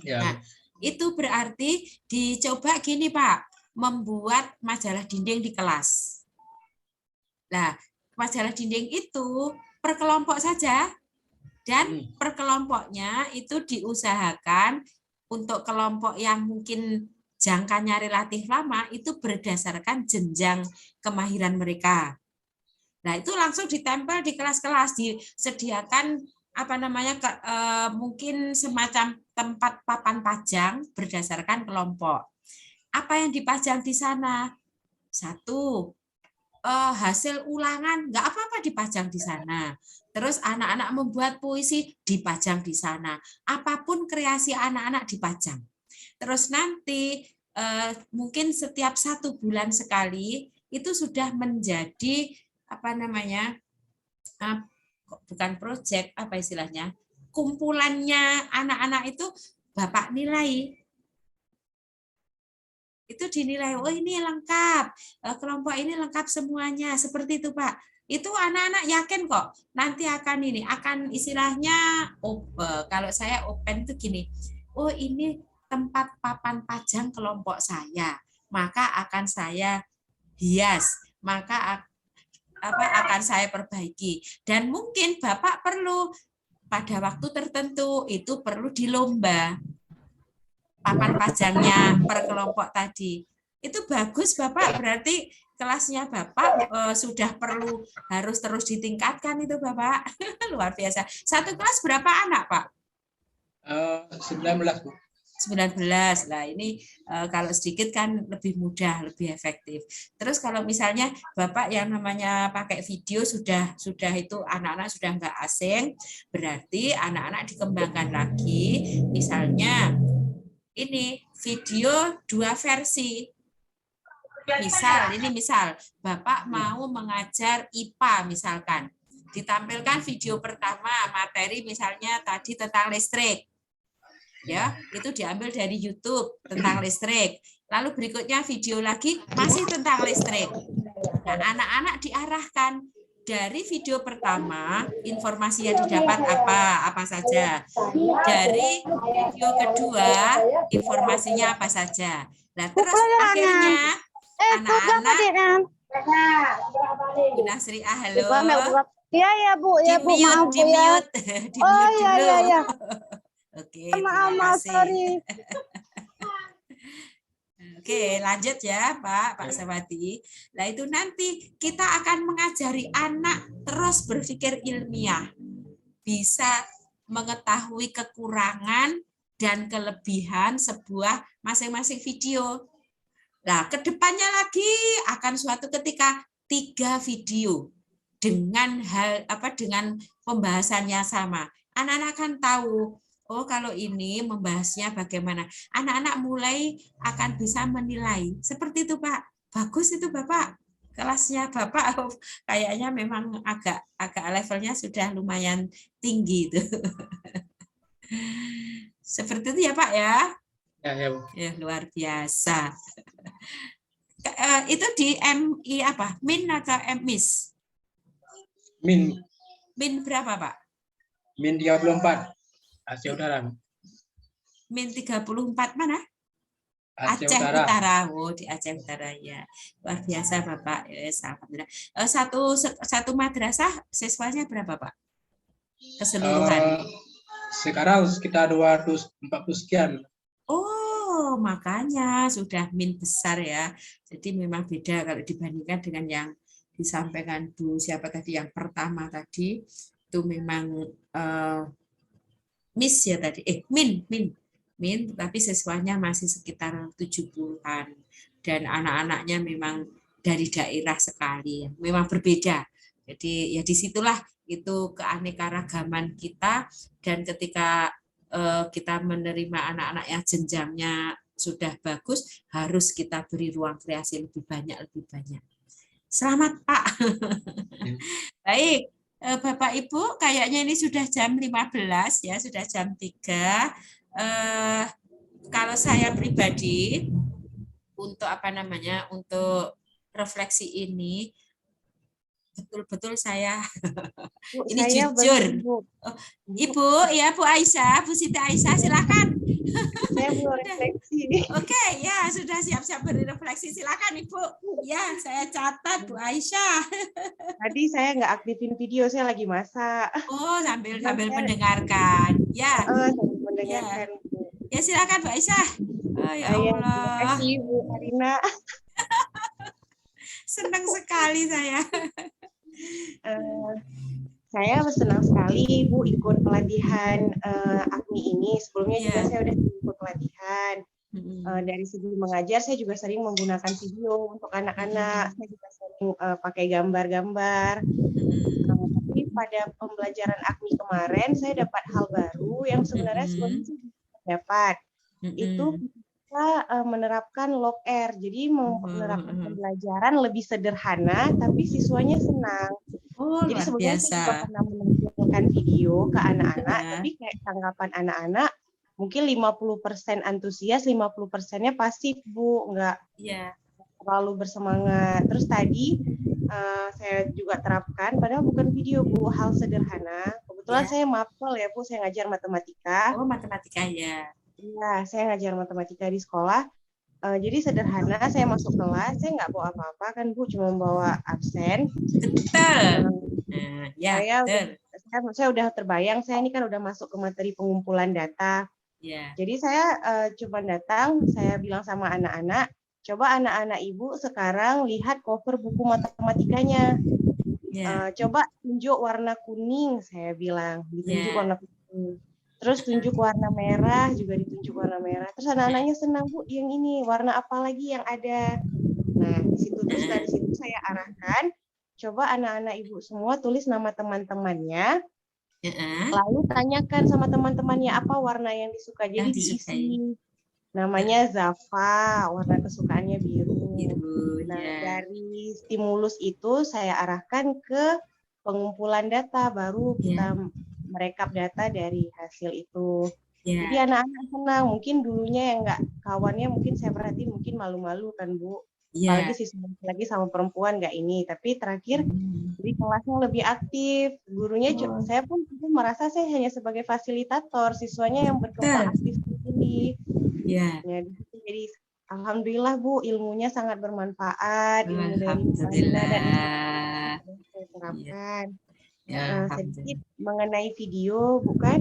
Ya. Nah, itu berarti dicoba gini, Pak, membuat majalah dinding di kelas. Nah, majalah dinding itu per kelompok saja. Dan per kelompoknya itu diusahakan untuk kelompok yang mungkin jangkanya relatif lama itu berdasarkan jenjang kemahiran mereka. Nah, itu langsung ditempel di kelas-kelas, disediakan mungkin semacam tempat papan pajang berdasarkan kelompok. Apa yang dipajang di sana? Satu, hasil ulangan, nggak apa-apa dipajang di sana. Terus anak-anak membuat puisi dipajang di sana. Apapun kreasi anak-anak dipajang. Terus nanti mungkin setiap 1 bulan sekali itu sudah menjadi bukan proyek, apa istilahnya, kumpulannya anak-anak itu Bapak nilai. Itu dinilai, oh ini lengkap, kelompok ini lengkap semuanya, seperti itu Pak. Itu anak-anak yakin kok, nanti akan istilahnya, kalau saya open itu gini, oh ini tempat papan pajang kelompok saya, maka akan saya hias, maka akan saya perbaiki. Dan mungkin Bapak perlu pada waktu tertentu itu perlu dilomba papan pajangnya per kelompok tadi. Itu bagus Bapak, berarti kelasnya Bapak sudah harus terus ditingkatkan itu Bapak. Luar biasa. Satu kelas berapa anak Pak? 19 Bu. 19. Nah ini kalau sedikit kan lebih mudah, lebih efektif. Terus kalau misalnya Bapak yang namanya pakai video sudah itu anak-anak sudah nggak asing, berarti anak-anak dikembangkan lagi. Misalnya ini video 2 versi. Misal Bapak mau mengajar IPA misalkan. Ditampilkan video pertama materi misalnya tadi tentang listrik. Ya, itu diambil dari YouTube tentang listrik. Lalu berikutnya video lagi masih tentang listrik. Nah, anak-anak diarahkan dari video pertama informasi yang didapat apa saja. Dari video kedua informasinya apa saja. Nah, terus akhirnya anak-anak Bu Nasri, halo. Iya ya Bu, ya Bu, maaf Bu ya. Oh iya. Oke, maaf, sorry. Oke, lanjut ya Pak Sawati. Nah itu nanti kita akan mengajari anak terus berpikir ilmiah. Bisa mengetahui kekurangan dan kelebihan sebuah masing-masing video. Nah, kedepannya lagi akan suatu ketika 3 video dengan dengan pembahasannya sama. Anak-anak akan tahu, oh kalau ini membahasnya bagaimana. Anak-anak mulai akan bisa menilai. Seperti itu Pak. Bagus itu Bapak. Kelasnya Bapak kayaknya memang agak levelnya sudah lumayan tinggi itu. Seperti itu ya Pak ya. Ya luar biasa. Itu di MI apa? Min atau MIS? Min. Min berapa Pak? Min 34. Aceh Utara. Min 34 mana? Aceh Utara. Oh, di Aceh Utara ya. Luar biasa Bapak. Alhamdulillah. Satu madrasah siswanya berapa Pak? Keseluruhan. Sekarang sekitar 240 sekian. Oh, makanya sudah min besar ya. Jadi memang beda kalau dibandingkan dengan yang disampaikan Bu siapa tadi yang pertama tadi itu memang miss ya tadi, min, tapi siswanya masih sekitar 70-an dan anak-anaknya memang dari daerah sekali, memang berbeda. Jadi ya disitulah itu keanekaragaman kita dan ketika kita menerima anak-anak yang jenjangnya sudah bagus, harus kita beri ruang kreasi lebih banyak. Selamat Pak. Baik, Bapak Ibu, kayaknya ini sudah jam 15 ya, sudah jam 3. Kalau saya pribadi untuk untuk refleksi ini betul-betul saya ini saya jujur. Ibu, ya Bu Aisyah, Bu Siti Aisyah, silakan. Saya mau refleksi. Oke, ya sudah siap-siap berrefleksi. Silakan Ibu. Ya, saya catat Bu Aisyah. Tadi saya nggak aktifin video, saya lagi masak. Oh, sambil mendengarkan. Ya. Sambil mendengarkan. Ya, silakan Bu Aisyah. Oh, ya Allah. Terima kasih Bu Karina. Senang sekali saya. Saya senang sekali Bu ikut pelatihan AKMI ini. Sebelumnya juga saya udah ikut pelatihan. Dari segi mengajar saya juga sering menggunakan video untuk anak-anak. Saya juga sering pakai gambar-gambar. Tapi pada pembelajaran AKMI kemarin saya dapat hal baru yang sebenarnya sebelumnya saya dapat. Itu kita menerapkan log R. Jadi menerapkan pembelajaran lebih sederhana tapi siswanya senang. Jadi sebelumnya saya juga pernah menampilkan video ke anak-anak, tapi kayak tanggapan anak-anak mungkin 50% antusias, 50%-nya pasif, Bu, nggak terlalu bersemangat. Terus tadi saya juga terapkan, padahal bukan video, Bu, hal sederhana. Kebetulan saya mapel ya, Bu, saya ngajar matematika. Oh, matematika ya. Iya, saya ngajar matematika di sekolah. Jadi sederhana, saya masuk kelas, saya nggak bawa apa-apa kan Bu, cuma bawa absen. Betul. Saya udah terbayang, saya ini kan udah masuk ke materi pengumpulan data. Jadi saya coba datang, saya bilang sama anak-anak, coba anak-anak Ibu sekarang lihat cover buku matematikanya. Coba tunjuk warna kuning, saya bilang, ditunjuk warna kuning. Terus tunjuk warna merah, juga ditunjuk warna merah. Terus anak-anaknya senang, Bu, yang ini warna apa lagi yang ada. Nah, di situ terus dari situ saya arahkan, coba anak-anak Ibu semua tulis nama teman-temannya. Lalu tanyakan sama teman-temannya apa warna yang disuka. Jadi diisi. Namanya Zafa, warna kesukaannya biru. Nah, dari stimulus itu saya arahkan ke pengumpulan data, baru kita merekap data dari hasil itu. Jadi anak-anak senang. Mungkin dulunya yang nggak kawannya, mungkin saya perhatiin mungkin malu-malu kan Bu. Apalagi siswa lagi sama perempuan nggak ini. Tapi terakhir di kelasnya lebih aktif. Gurunya saya pun merasa saya hanya sebagai fasilitator. Siswanya yang berkembang aktif sendiri. Jadi alhamdulillah Bu, ilmunya sangat bermanfaat. Ilmu dari saya terapkan. Sedikit mengenai video, bukan?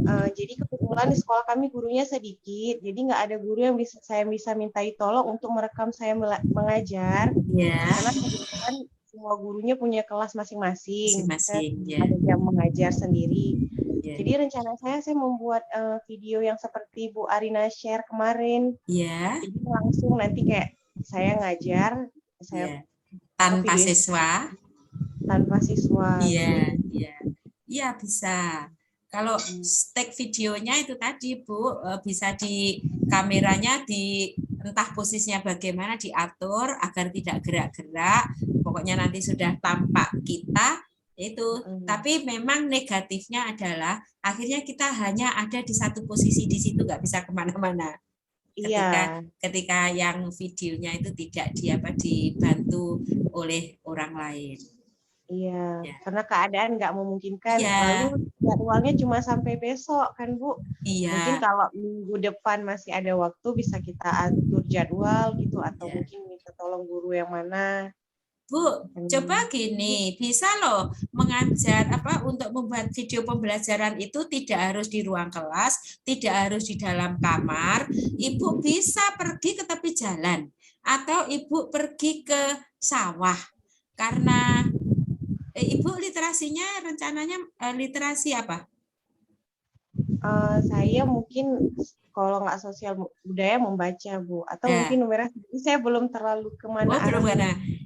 Jadi kebetulan di sekolah kami gurunya sedikit, jadi nggak ada guru yang saya bisa mintai tolong untuk merekam saya mengajar. Karena kebetulan semua gurunya punya kelas masing-masing. Ada jam mengajar sendiri. Jadi rencana saya membuat video yang seperti Bu Arina share kemarin. Jadi langsung nanti kayak saya ngajar, saya tanpa siswa. Iya bisa. Kalau take videonya itu tadi Bu, bisa di kameranya entah posisinya bagaimana diatur agar tidak gerak-gerak. Pokoknya nanti sudah tampak kita itu. Tapi memang negatifnya adalah akhirnya kita hanya ada di satu posisi di situ, nggak bisa kemana-mana. Ketika yang videonya itu tidak dibantu oleh orang lain. Karena keadaan nggak memungkinkan. Lalu jadwalnya cuma sampai besok kan Bu. Mungkin kalau minggu depan masih ada waktu bisa kita atur jadwal gitu, atau mungkin minta tolong guru yang mana. Bu, coba gini, bisa loh mengajar untuk membuat video pembelajaran itu tidak harus di ruang kelas, tidak harus di dalam kamar. Ibu bisa pergi ke tepi jalan atau Ibu pergi ke sawah. Karena Ibu literasinya rencananya literasi apa? Saya mungkin kalau nggak sosial budaya membaca Bu, atau mungkin numerasi. Saya belum terlalu kemana.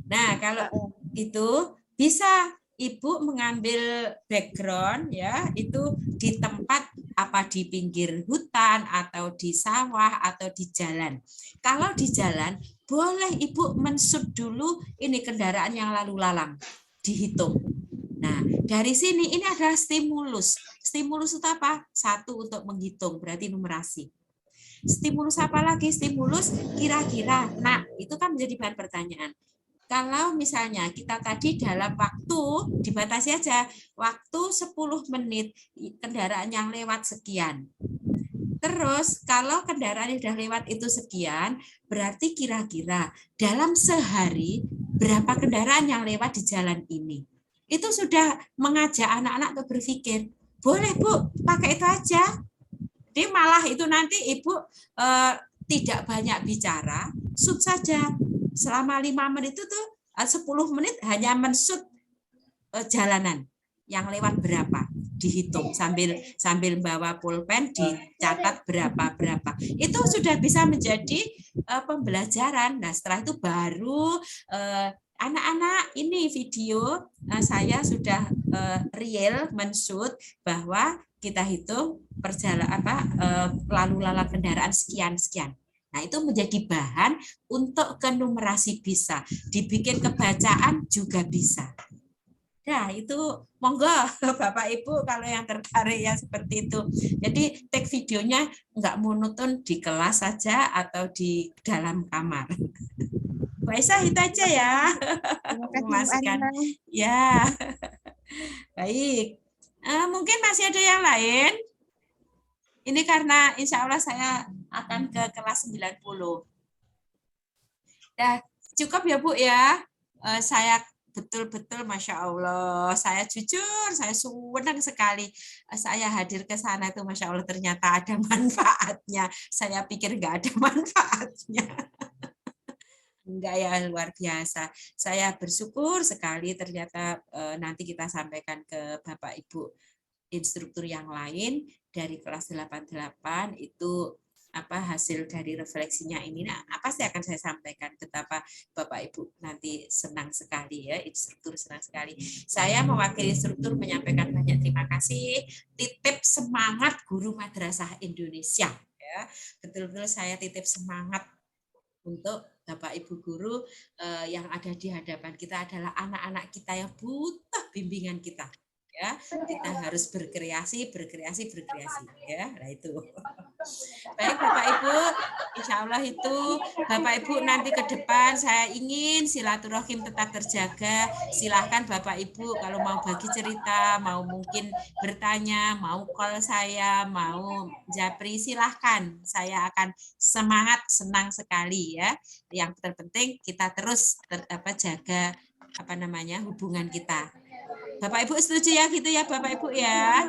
Nah kalau itu bisa Ibu mengambil background ya, itu di tempat apa di pinggir hutan atau di sawah atau di jalan. Kalau di jalan, boleh Ibu mensut dulu ini kendaraan yang lalu lalang, dihitung. Nah, dari sini ini adalah stimulus. Stimulus itu apa? 1 untuk menghitung, berarti numerasi. Stimulus apa lagi? Stimulus kira-kira. Nah, itu kan menjadi bahan pertanyaan. Kalau misalnya kita tadi dalam waktu, dibatasi aja, waktu 10 menit, kendaraan yang lewat sekian. Terus kalau kendaraan yang sudah lewat itu sekian, berarti kira-kira dalam sehari berapa kendaraan yang lewat di jalan ini. Itu sudah mengajak anak-anak untuk berpikir, boleh Bu, pakai itu aja. Jadi malah itu nanti Ibu tidak banyak bicara, shoot saja. Selama 5 menit itu tuh 10 menit hanya mensut jalanan yang lewat berapa, dihitung sambil bawa pulpen dicatat berapa. Itu sudah bisa menjadi pembelajaran. Nah, setelah itu baru anak-anak ini video saya sudah real mensut bahwa kita hitung lalu lalang kendaraan sekian. Nah, itu menjadi bahan untuk kenumerasi bisa. Dibikin kebacaan juga bisa. Nah, itu monggo Bapak Ibu kalau yang tertarik ya seperti itu. Jadi take videonya nggak monoton di kelas saja atau di dalam kamar. Mbak Isa itu aja ya. Memasukkan. Ya. Baik. Mungkin masih ada yang lain. Ini karena insya Allah saya akan ke kelas 90. Nah, cukup ya Bu ya. Saya betul-betul Masya Allah. Saya jujur, saya senang sekali. Saya hadir ke sana itu Masya Allah ternyata ada manfaatnya. Saya pikir nggak ada manfaatnya. Enggak ya, luar biasa. Saya bersyukur sekali ternyata nanti kita sampaikan ke Bapak Ibu instruktur yang lain dari kelas 88 itu hasil dari refleksinya ini. Nah, apa sih akan saya sampaikan, betapa Bapak Ibu nanti senang sekali ya, instruktur senang sekali. Saya mewakili instruktur menyampaikan banyak terima kasih. Titip semangat guru madrasah Indonesia ya. Betul-betul saya titip semangat untuk Bapak Ibu guru yang ada di hadapan kita adalah anak-anak kita yang butuh bimbingan kita. Ya, kita harus berkreasi ya. Nah itu. Baik Bapak Ibu, insya Allah itu Bapak Ibu nanti ke depan saya ingin silaturahim tetap terjaga. Silahkan Bapak Ibu kalau mau bagi cerita, mau mungkin bertanya, mau call saya, mau japri, silahkan. Saya akan semangat, senang sekali ya. Yang terpenting kita terus jaga hubungan kita. Bapak Ibu setuju ya gitu ya Bapak Ibu ya?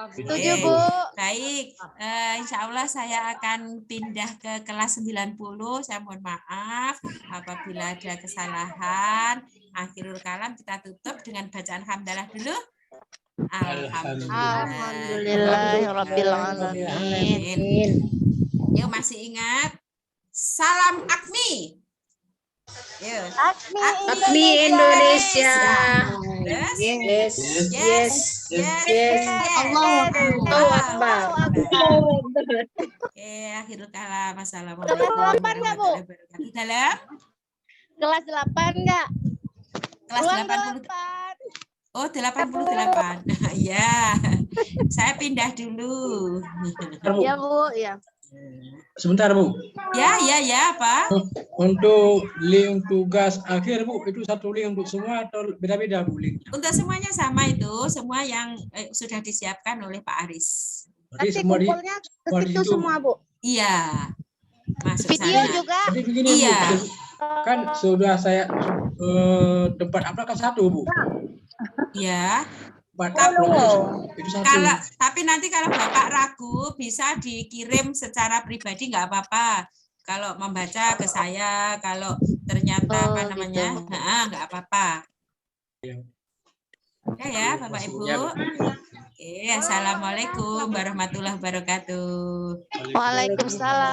Setuju Bu. Baik, insya Allah saya akan pindah ke kelas 90. Saya mohon maaf apabila ada kesalahan. Akhirul kalam kita tutup dengan bacaan hamdalah dulu. Alhamdulillahirabbil alamin. Yuk masih ingat? Salam Akmi. Akmi Indonesia. Yes. Allahu Akbar. Oke, akhirul kalam. Assalamualaikum warahmatullahi wabarakatuh. Dalam kelas 8 enggak? Kelas 80. Oh, 88. Ya. Saya pindah dulu. Ya, Bu, ya. Sebentar Bu. Ya, apa? Untuk link tugas akhir Bu, itu satu link untuk semua atau beda-beda Bu linknya? Untuk semuanya sama itu, semua yang sudah disiapkan oleh Pak Aris. Nanti kumpulnya ke situ semua Bu. Iya. Masuk video sana. juga. Jadi begini iya. Bu, kan sudah saya tempat apakah satu Bu? Iya. Tapi nanti kalau Bapak ragu bisa dikirim secara pribadi nggak apa-apa. Kalau membaca ke saya, kalau ternyata nggak apa-apa. Ya Bapak Ibu. Oke, assalamualaikum warahmatullahi wabarakatuh. Waalaikumsalam.